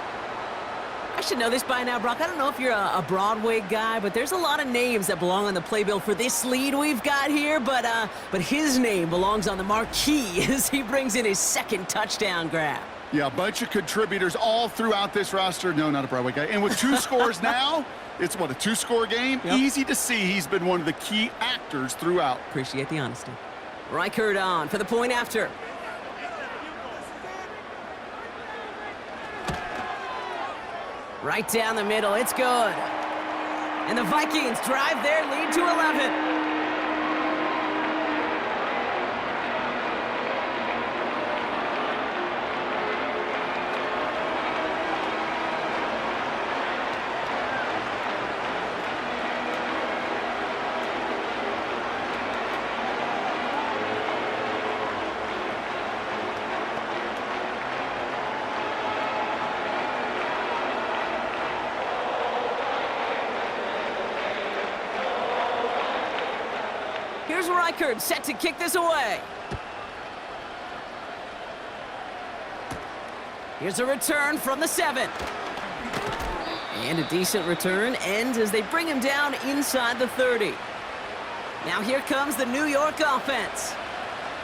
I should know this by now, Brock. I don't know if you're a Broadway guy, but there's a lot of names that belong on the playbill for this lead we've got here, but his name belongs on the marquee as he brings in his second touchdown grab. Yeah, a bunch of contributors all throughout this roster. No, not a Broadway guy. And with 2 scores now, it's what, a 2-score game? Yep. Easy to see he's been one of the key actors throughout. Appreciate the honesty. Reichert on for the point after. Right down the middle, it's good. And the Vikings drive their lead to 11. Here's Reichert set to kick this away. Here's a return from the 7. And a decent return ends as they bring him down inside the 30. Now here comes the New York offense.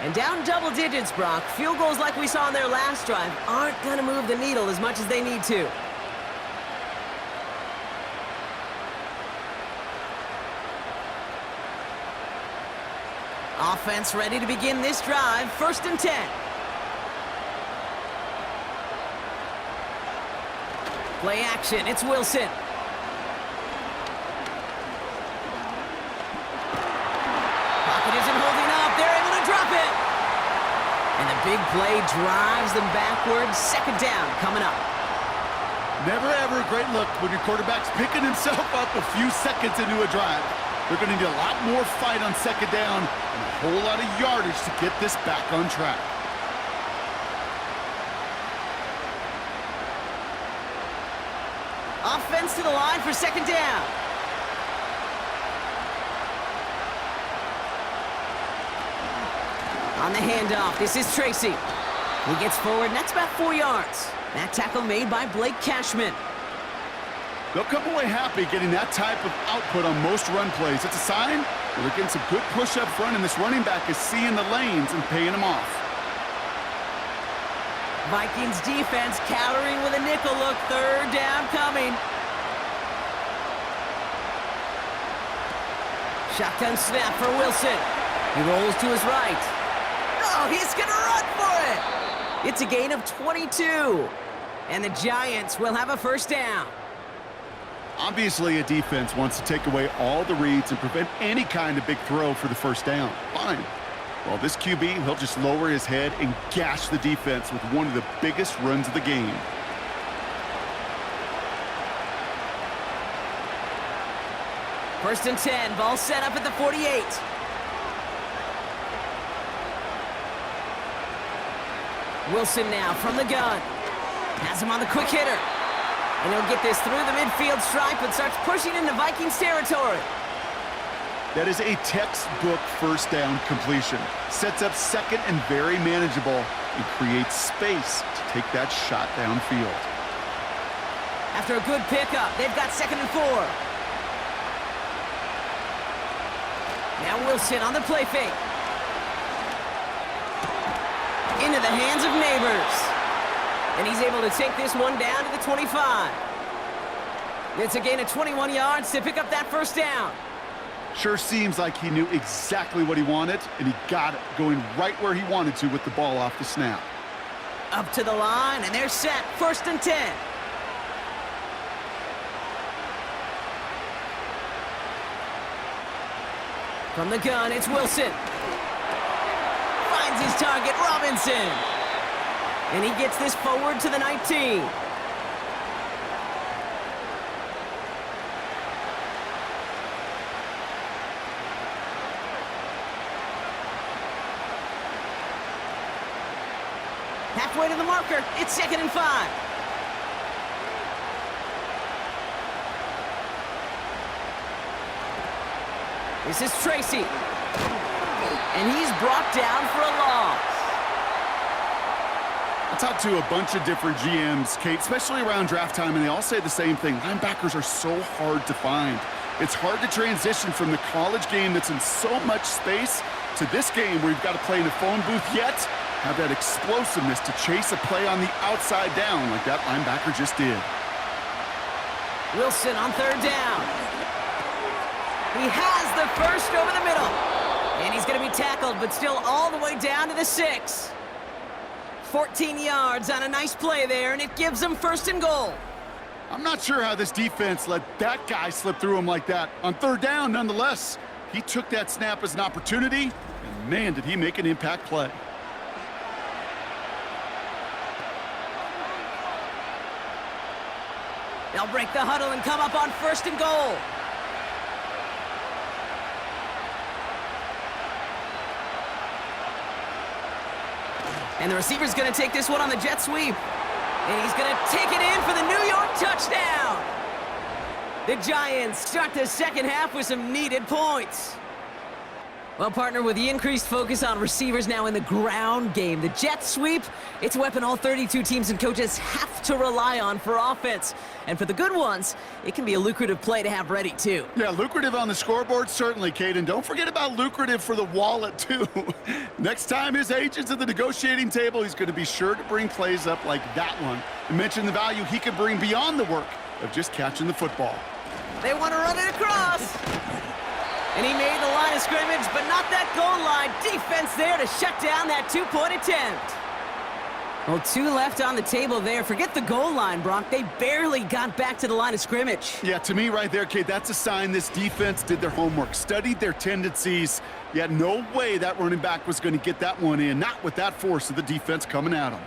And down double digits, Brock. Field goals like we saw in their last drive aren't going to move the needle as much as they need to. Offense ready to begin this drive. 1st and 10. Play action. It's Wilson. Pocket isn't holding up. They're able to drop it. And the big play drives them backwards. 2nd down coming up. Never ever a great look when your quarterback's picking himself up a few seconds into a drive. They're going to need a lot more fight on 2nd down and a whole lot of yardage to get this back on track. Offense to the line for 2nd down. On the handoff, this is Tracy. He gets forward, and that's about 4 yards. That tackle made by Blake Cashman. They'll come away happy getting that type of output on most run plays. It's a sign that they're getting some good push up front, and this running back is seeing the lanes and paying them off. Vikings defense countering with a nickel look. 3rd down coming. Shotgun snap for Wilson. He rolls to his right. Oh, he's going to run for it. It's a gain of 22. And the Giants will have a 1st down. Obviously, a defense wants to take away all the reads and prevent any kind of big throw for the 1st down. Fine. Well, this QB, he'll just lower his head and gash the defense with one of the biggest runs of the game. First and 10, ball set up at the 48. Wilson now from the gun. Has him on the quick hitter. And he'll get this through the midfield stripe and starts pushing into Vikings territory. That is a textbook 1st down completion. Sets up 2nd and very manageable and creates space to take that shot downfield. After a good pickup, they've got 2nd and 4. Now Wilson on the play fake. Into the hands of Neighbors. And he's able to take this one down to the 25. It's a gain of 21 yards to pick up that first down. Sure seems like he knew exactly what he wanted, and he got it, going right where he wanted to with the ball off the snap. Up to the line, and they're set. 1st and 10. From the gun, it's Wilson. Finds his target, Robinson. And he gets this forward to the 19. Halfway to the marker, it's 2nd and 5. This is Tracy. And he's brought down for a loss. I talked to a bunch of different GMs, Kate, especially around draft time, and they all say the same thing. Linebackers are so hard to find. It's hard to transition from the college game that's in so much space to this game where you've got to play in a phone booth, yet have that explosiveness to chase a play on the outside down like that linebacker just did. Wilson on 3rd down. He has the first over the middle. And he's going to be tackled, but still all the way down to the 6. 14 yards on a nice play there, and it gives them 1st and goal. I'm not sure how this defense let that guy slip through him like that. On 3rd down, nonetheless, he took that snap as an opportunity, and man, did he make an impact play. They'll break the huddle and come up on 1st and goal. And the receiver's going to take this one on the jet sweep. And he's going to take it in for the New York touchdown. The Giants start the second half with some needed points. Well, partner, with the increased focus on receivers now in the ground game, the jet sweep, it's a weapon all 32 teams and coaches have to rely on for offense. And for the good ones, it can be a lucrative play to have ready, too. Yeah, lucrative on the scoreboard, certainly, Kate. And don't forget about lucrative for the wallet, too. Next time his agent's at the negotiating table, he's going to be sure to bring plays up like that one and mention the value he can bring beyond the work of just catching the football. They want to run it across. And he made the line of scrimmage, but not that goal line. Defense there to shut down that 2-point attempt. Well, 2 left on the table there. Forget the goal line, Brock. They barely got back to the line of scrimmage. Yeah, to me right there, Kate, that's a sign this defense did their homework, studied their tendencies. Yeah, no way that running back was going to get that one in, not with that force of the defense coming at him.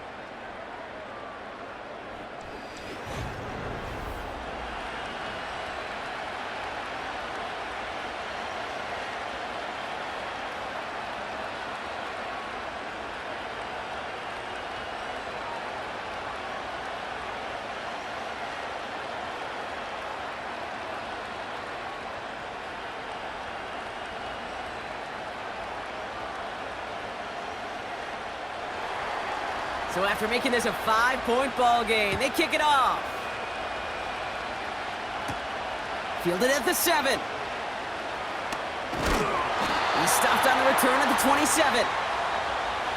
So after making this a 5-point ball game, they kick it off. Fielded at the 7. He's stopped on the return at the 27.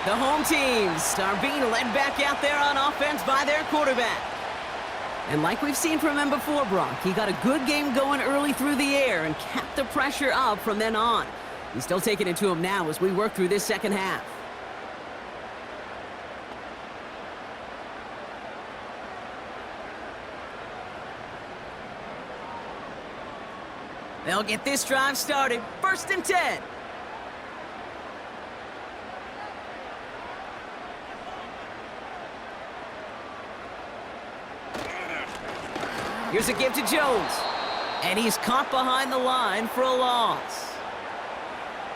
The home teams are being led back out there on offense by their quarterback. And like we've seen from him before, Brock, he got a good game going early through the air and kept the pressure up from then on. He's still taking it to him now as we work through this second half. They'll get this drive started. 1st and 10. Here's a give to Jones. And he's caught behind the line for a loss.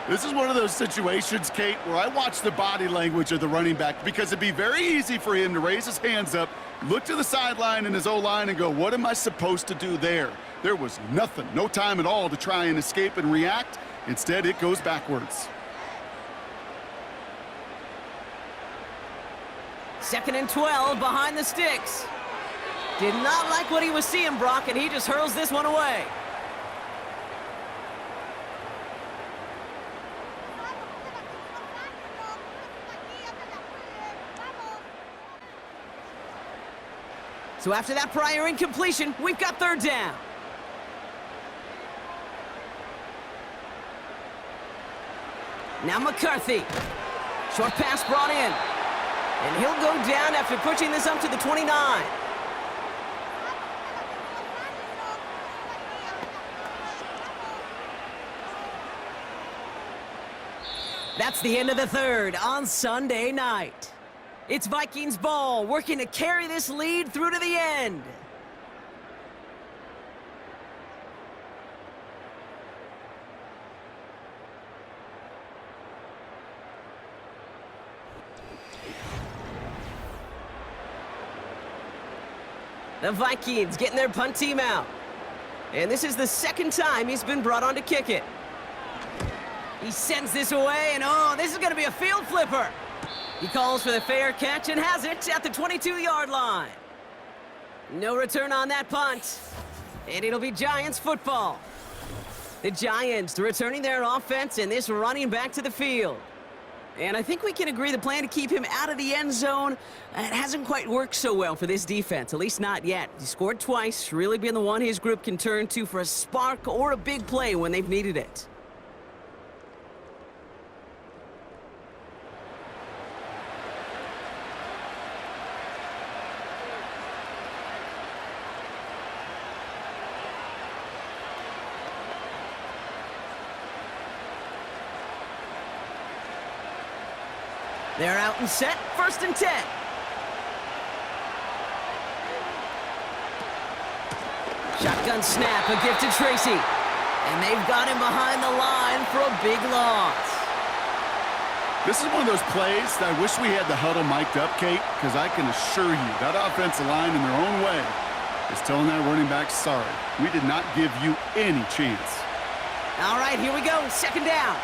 This is one of those situations, Kate, where I watch the body language of the running back because it'd be very easy for him to raise his hands up, look to the sideline in his O-line and go, what am I supposed to do there? There was nothing, no time at all to try and escape and react. Instead, it goes backwards. 2nd and 12 behind the sticks. Did not like what he was seeing, Brock, and he just hurls this one away. So after that prior incompletion, we've got third down. Now McCarthy. Short pass brought in. And he'll go down after pushing this up to the 29. That's the end of the third on Sunday night. It's Vikings ball, working to carry this lead through to the end. The Vikings getting their punt team out. And this is the second time he's been brought on to kick it. He sends this away, and oh, this is going to be a field flipper. He calls for the fair catch and has it at the 22-yard line. No return on that punt. And it'll be Giants football. The Giants returning their offense and this running back to the field. And I think we can agree the plan to keep him out of the end zone, it hasn't quite worked so well for this defense, at least not yet. He scored twice, really been the one his group can turn to for a spark or a big play when they've needed it. They're out and set, 1st and 10. Shotgun snap, a gift to Tracy. And they've got him behind the line for a big loss. This is one of those plays that I wish we had the huddle mic'd up, Kate, because I can assure you that offensive line in their own way is telling that running back, sorry, we did not give you any chance. All right, here we go, 2nd down.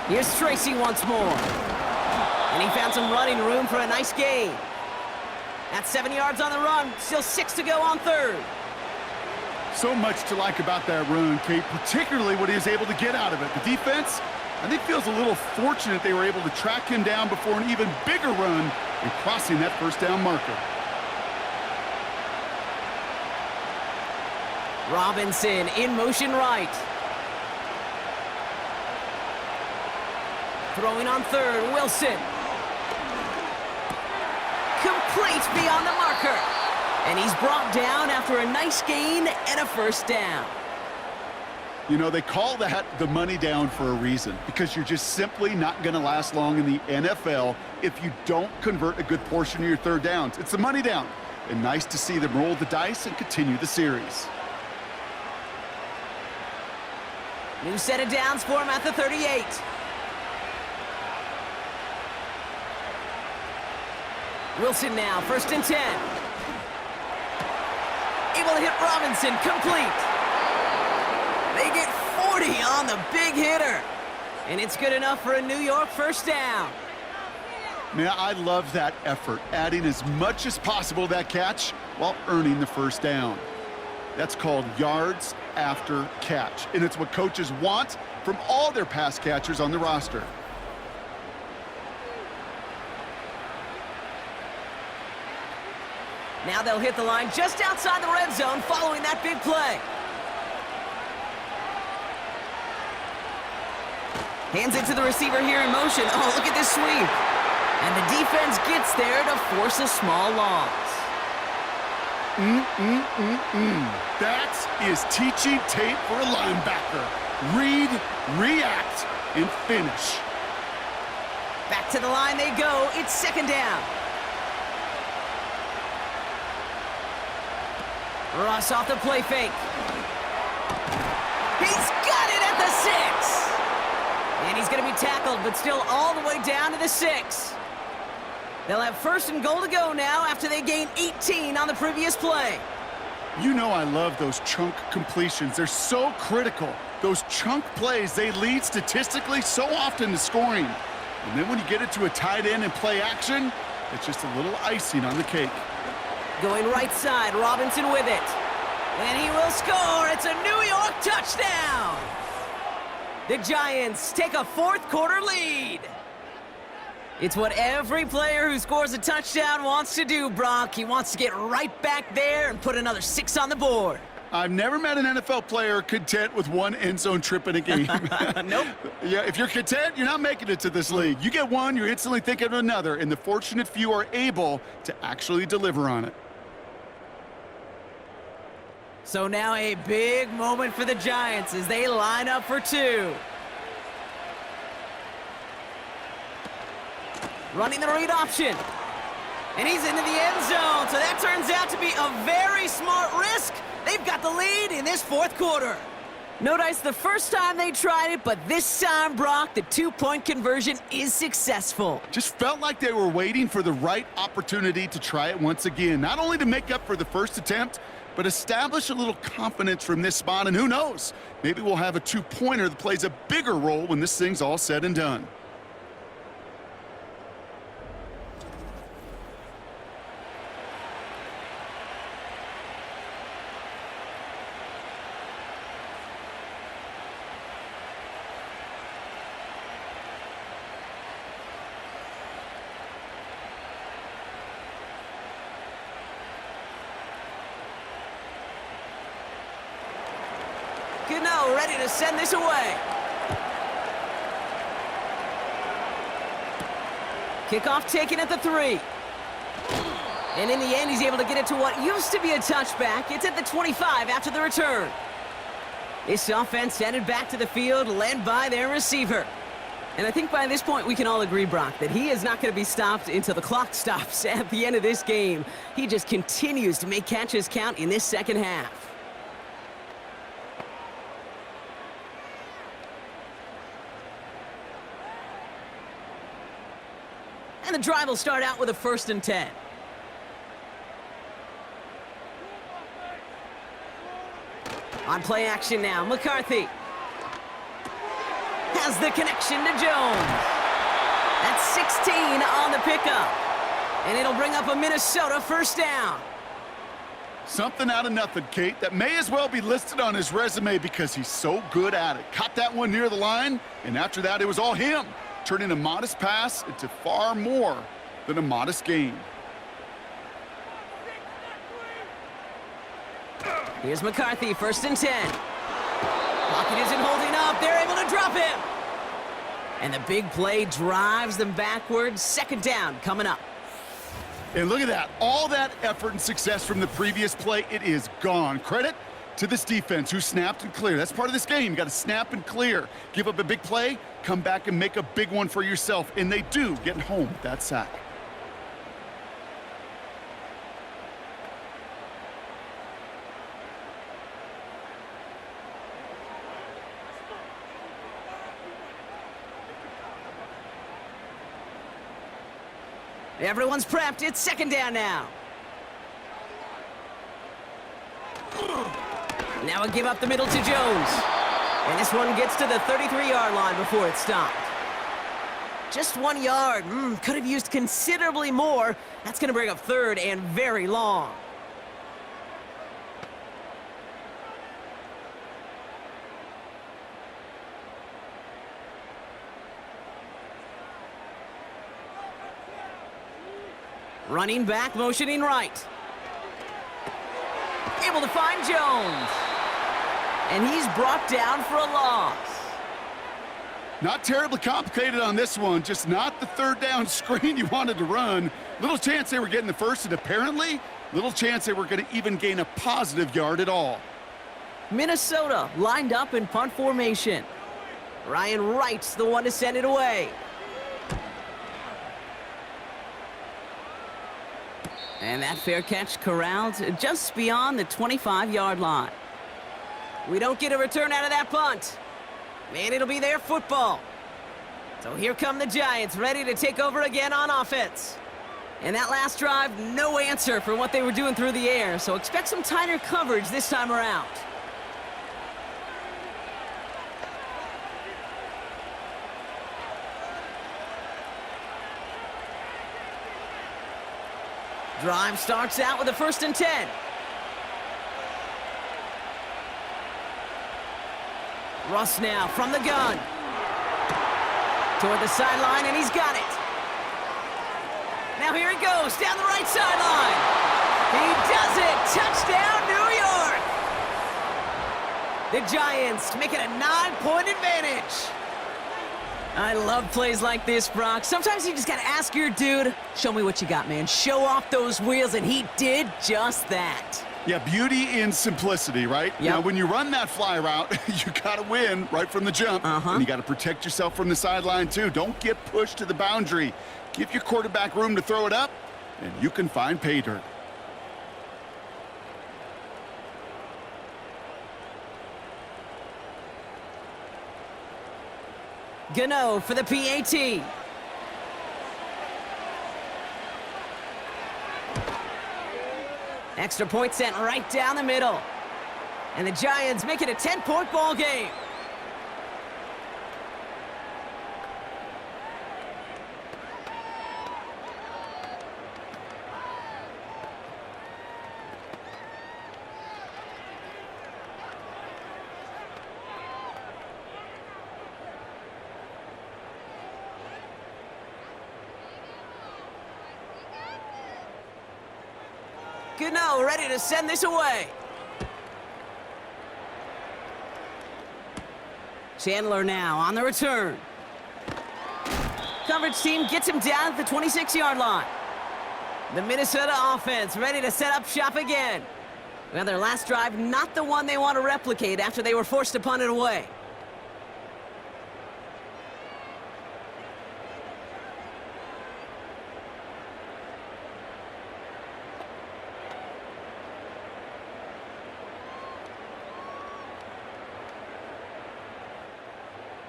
Here's Tracy once more. And he found some running room for a nice gain. That's 7 yards on the run. Still 6 to go on 3rd. So much to like about that run, Kate, particularly what he was able to get out of it. The defense, I think, feels a little fortunate they were able to track him down before an even bigger run and crossing that 1st down marker. Robinson in motion right. Throwing on 3rd, Wilson. Complete beyond the marker. And he's brought down after a nice gain and a 1st down. You know, they call that the money down for a reason, because you're just simply not going to last long in the NFL if you don't convert a good portion of your 3rd downs. It's the money down. And nice to see them roll the dice and continue the series. New set of downs for him at the 38. Wilson now, 1st and 10. Able to hit Robinson, complete. They get 40 on the big hitter. And it's good enough for a New York 1st down. Man, I love that effort, adding as much as possible to that catch while earning the 1st down. That's called yards after catch, and it's what coaches want from all their pass catchers on the roster. Now they'll hit the line just outside the red zone following that big play. Hands it to the receiver here in motion. Oh, look at this sweep. And the defense gets there to force a small loss. That is teaching tape for a linebacker. Read, react, and finish. Back to the line they go. It's 2nd down. Ross off the play fake. He's got it at the 6. And he's going to be tackled, but still all the way down to the 6. They'll have 1st and goal to go now after they gain 18 on the previous play. You know I love those chunk completions. They're so critical. Those chunk plays, they lead statistically so often to scoring. And then when you get it to a tight end and play action, it's just a little icing on the cake. Going right side, Robinson with it. And he will score. It's a New York touchdown. The Giants take a fourth quarter lead. It's what every player who scores a touchdown wants to do, Brock. He wants to get right back there and put another 6 on the board. I've never met an NFL player content with one end zone trip in a game. Nope. Yeah, if you're content, you're not making it to this league. You get one, you're instantly thinking of another, and the fortunate few are able to actually deliver on it. So now a big moment for the Giants as they line up for 2. Running the read option. And he's into the end zone. So that turns out to be a very smart risk. They've got the lead in this fourth quarter. Notice the first time they tried it, but this time, Brock, the 2-point conversion is successful. Just felt like they were waiting for the right opportunity to try it once again. Not only to make up for the first attempt, but establish a little confidence from this spot. And who knows, maybe we'll have a 2-pointer that plays a bigger role when this thing's all said and done. Gano ready to send this away. Kickoff taken at the 3. And in the end, he's able to get it to what used to be a touchback. It's at the 25 after the return. This offense headed back to the field, led by their receiver. And I think by this point, we can all agree, Brock, that he is not going to be stopped until the clock stops at the end of this game. He just continues to make catches count in this second half. And the drive will start out with a 1st and 10. On play action now, McCarthy has the connection to Jones. That's 16 on the pickup. And it'll bring up a Minnesota first down. Something out of nothing, Kate, that may as well be listed on his resume because he's so good at it. Caught that one near the line, and after that, it was all him, turning a modest pass into far more than a modest gain. Here's McCarthy, 1st and 10. Pocket isn't holding up. They're able to drop him. And the big play drives them backwards. 2nd down coming up. And look at that. All that effort and success from the previous play, it is gone. Credit to this defense who snapped and cleared. That's part of this game. You got to snap and clear. Give up a big play, come back and make a big one for yourself. And they do, getting home with that sack. Everyone's prepped. It's 2nd down now. Now a give up the middle to Jones. And this one gets to the 33-yard line before it's stopped. Just 1 yard. Could have used considerably more. That's going to bring up 3rd and very long. Running back, motioning right. Able to find Jones. And he's brought down for a loss. Not terribly complicated on this one, just not the 3rd down screen you wanted to run. Little chance they were getting the first, and apparently, little chance they were going to even gain a positive yard at all. Minnesota lined up in punt formation. Ryan Wright's the one to send it away. And that fair catch corralled just beyond the 25-yard line. We don't get a return out of that punt. And it'll be their football. So here come the Giants, ready to take over again on offense. And that last drive, no answer for what they were doing through the air. So expect some tighter coverage this time around. Drive starts out with a 1st and 10. Russ now from the gun. Toward the sideline, and he's got it. Now here he goes, down the right sideline. He does it! Touchdown, New York! The Giants make it a 9-point advantage. I love plays like this, Brock. Sometimes you just gotta ask your dude, show me what you got, man. Show off those wheels, and he did just that. Yeah, beauty in simplicity, right? Yep. Now, when you run that fly route, you got to win right from the jump. And you got to protect yourself from the sideline, too. Don't get pushed to the boundary. Give your quarterback room to throw it up, and you can find pay dirt. Gano for the PAT. Extra point sent right down the middle. And the Giants make it a 10-point ball game. Gano ready to send this away. Chandler now on the return. Coverage team gets him down at the 26-yard line. The Minnesota offense ready to set up shop again. Well, their last drive, not the one they want to replicate after they were forced to punt it away.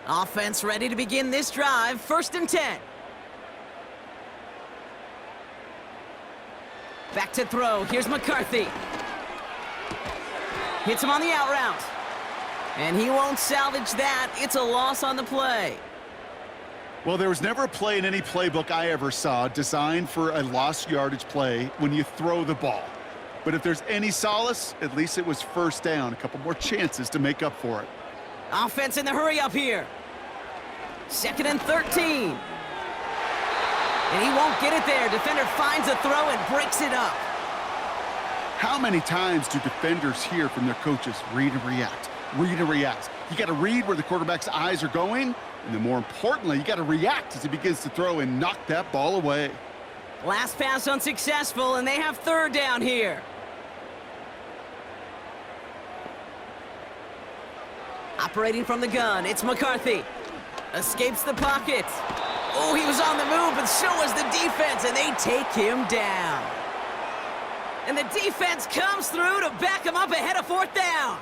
Offense ready to begin this drive. 1st and 10. Back to throw. Here's McCarthy. Hits him on the out route. And he won't salvage that. It's a loss on the play. Well, there was never a play in any playbook I ever saw designed for a lost yardage play when you throw the ball. But if there's any solace, at least it was 1st down. A couple more chances to make up for it. Offense in the hurry up here. 2nd and 13. And he won't get it there. Defender finds a throw and breaks it up. How many times do defenders hear from their coaches, read and react, read and react? You got to read where the quarterback's eyes are going, and then more importantly, you got to react as he begins to throw and knock that ball away. Last pass unsuccessful, and they have 3rd down here. Operating from the gun, it's McCarthy. Escapes the pocket. Oh, he was on the move, but so was the defense, and they take him down. And the defense comes through to back him up ahead of 4th down.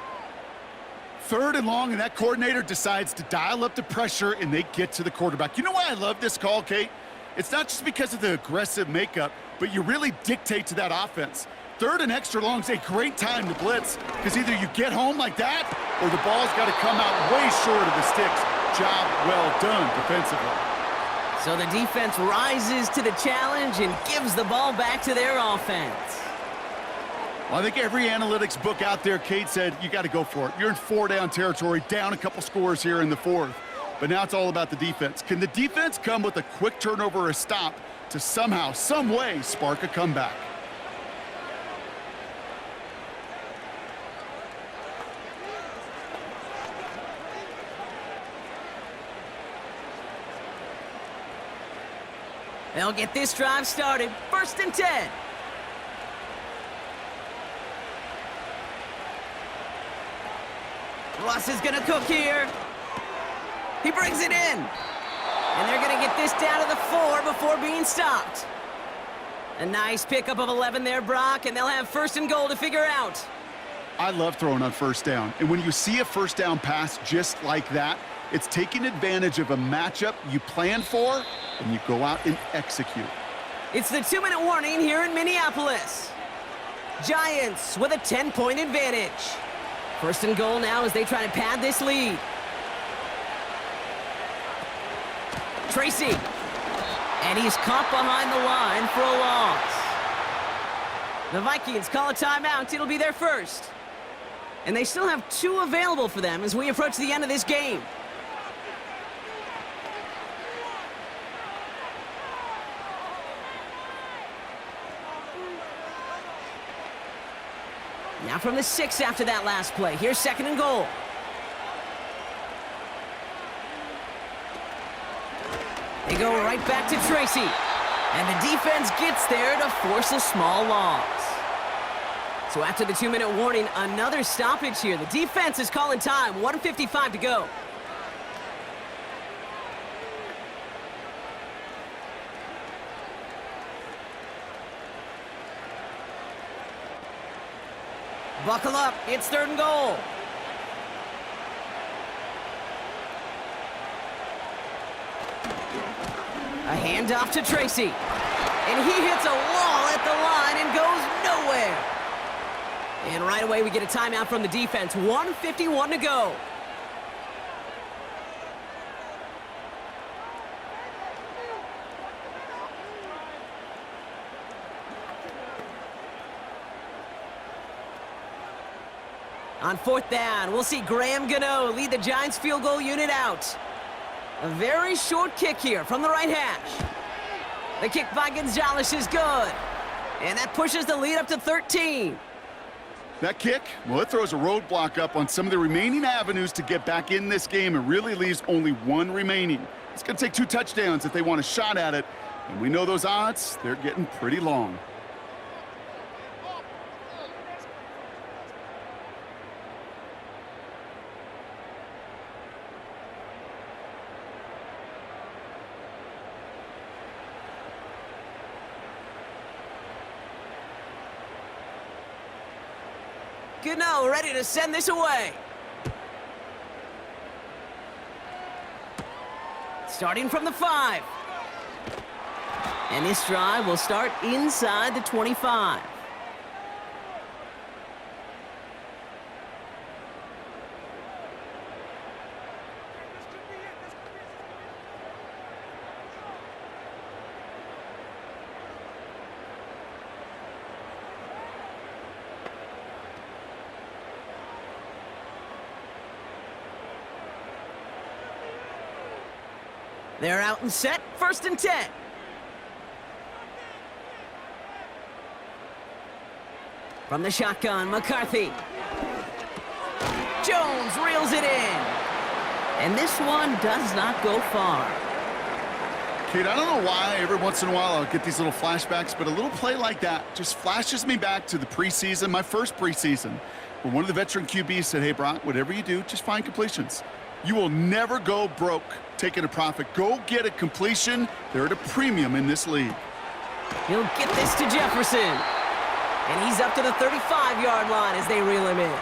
3rd and long, and that coordinator decides to dial up the pressure, and they get to the quarterback. You know why I love this call, Kate? It's not just because of the aggressive makeup, but you really dictate to that offense. 3rd and extra long is a great time to blitz, because either you get home like that, or the ball's got to come out way short of the sticks. Job well done defensively. So the defense rises to the challenge and gives the ball back to their offense. Well, I think every analytics book out there, Kate, said you got to go for it. You're in 4-down territory, down a couple scores here in the 4th. But now it's all about the defense. Can the defense come with a quick turnover or a stop to somehow, some way, spark a comeback? They'll get this drive started. 1st and 10. Russ is going to cook here. He brings it in. And they're going to get this down to the 4 before being stopped. A nice pickup of 11 there, Brock, and they'll have 1st and goal to figure out. I love throwing on 1st down. And when you see a 1st down pass just like that, it's taking advantage of a matchup you planned for, and you go out and execute. It's the 2-minute warning here in Minneapolis. Giants with a 10-point advantage. 1st and goal now as they try to pad this lead. Tracy. And he's caught behind the line for a loss. The Vikings call a timeout. It'll be their 1st. And they still have 2 available for them as we approach the end of this game. Now from the 6 after that last play. Here's 2nd and goal. They go right back to Tracy. And the defense gets there to force a small loss. So after the 2-minute warning, another stoppage here. The defense is calling time. 1:55 to go. Buckle up. It's 3rd and goal. A handoff to Tracy. And he hits a wall at the line and goes nowhere. And right away we get a timeout from the defense. 1:51 to go. On 4th down, we'll see Graham Gano lead the Giants field goal unit out. A very short kick here from the right hash. The kick by Gonzalez is good. And that pushes the lead up to 13. That kick, well, it throws a roadblock up on some of the remaining avenues to get back in this game. It really leaves only 1 remaining. It's going to take 2 touchdowns if they want a shot at it. And we know those odds, they're getting pretty long. Gano ready to send this away. Starting from the 5. And this drive will start inside the 25. They're out and set, 1st and 10. From the shotgun, McCarthy. Jones reels it in. And this one does not go far. Kate, I don't know why every once in a while I'll get these little flashbacks, but a little play like that just flashes me back to the preseason, my first preseason, where one of the veteran QBs said, hey, Brock, whatever you do, just find completions. You will never go broke taking a profit. Go get a completion. They're at a premium in this league. He'll get this to Jefferson. And he's up to the 35-yard line as they reel him in.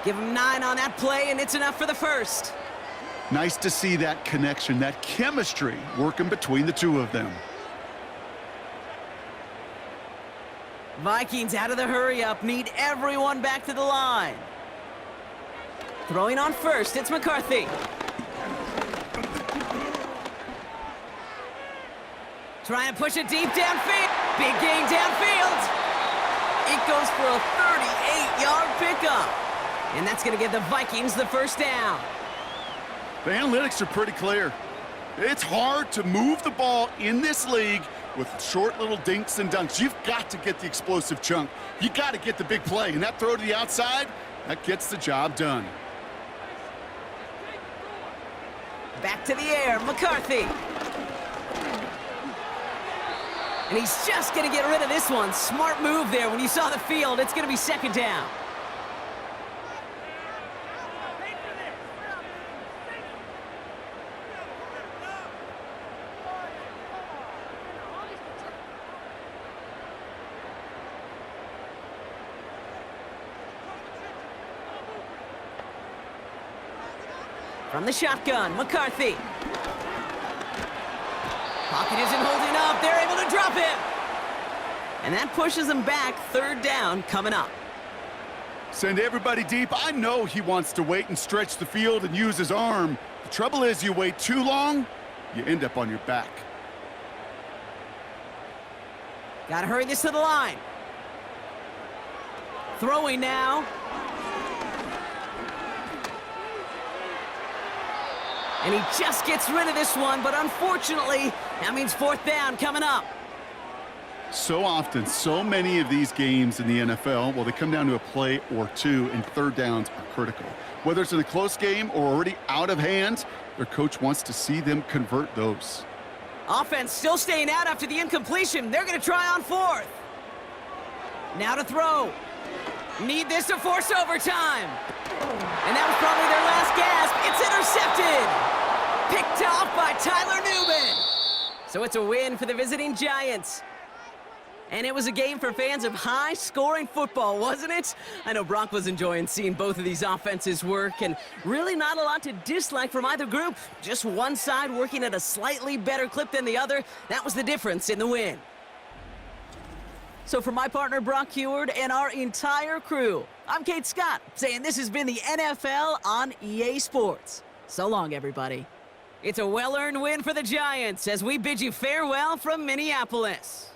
Give him 9 on that play, and it's enough for the 1st. Nice to see that connection, that chemistry working between the 2 of them. Vikings out of the hurry-up, need everyone back to the line. Throwing on 1st, it's McCarthy. Trying to push it deep downfield. Big gain downfield. It goes for a 38-yard pickup. And that's going to give the Vikings the 1st down. The analytics are pretty clear. It's hard to move the ball in this league with short little dinks and dunks. You've got to get the explosive chunk. You got to get the big play. And that throw to the outside, that gets the job done. Back to the air, McCarthy. And he's just going to get rid of this one. Smart move there. When you saw the field, it's going to be 2nd down. From the shotgun, McCarthy. Pocket isn't holding up. They're able to drop him. And that pushes them back. 3rd down coming up. Send everybody deep. I know he wants to wait and stretch the field and use his arm. The trouble is you wait too long, you end up on your back. Got to hurry this to the line. Throwing now. And he just gets rid of this one, but unfortunately, that means 4th down coming up. So often, so many of these games in the NFL, well, they come down to a play or two, and 3rd downs are critical. Whether it's in a close game or already out of hand, their coach wants to see them convert those. Offense still staying out after the incompletion. They're going to try on 4th. Now to throw. Need this to force overtime. And that was probably their last gasp. It's intercepted. Picked off by Tyler Newman. So it's a win for the visiting Giants. And it was a game for fans of high-scoring football, wasn't it? I know Brock was enjoying seeing both of these offenses work, and really not a lot to dislike from either group. Just one side working at a slightly better clip than the other. That was the difference in the win. So for my partner, Brock Heward, and our entire crew, I'm Kate Scott, saying this has been the NFL on EA Sports. So long, everybody. It's a well-earned win for the Giants as we bid you farewell from Minneapolis.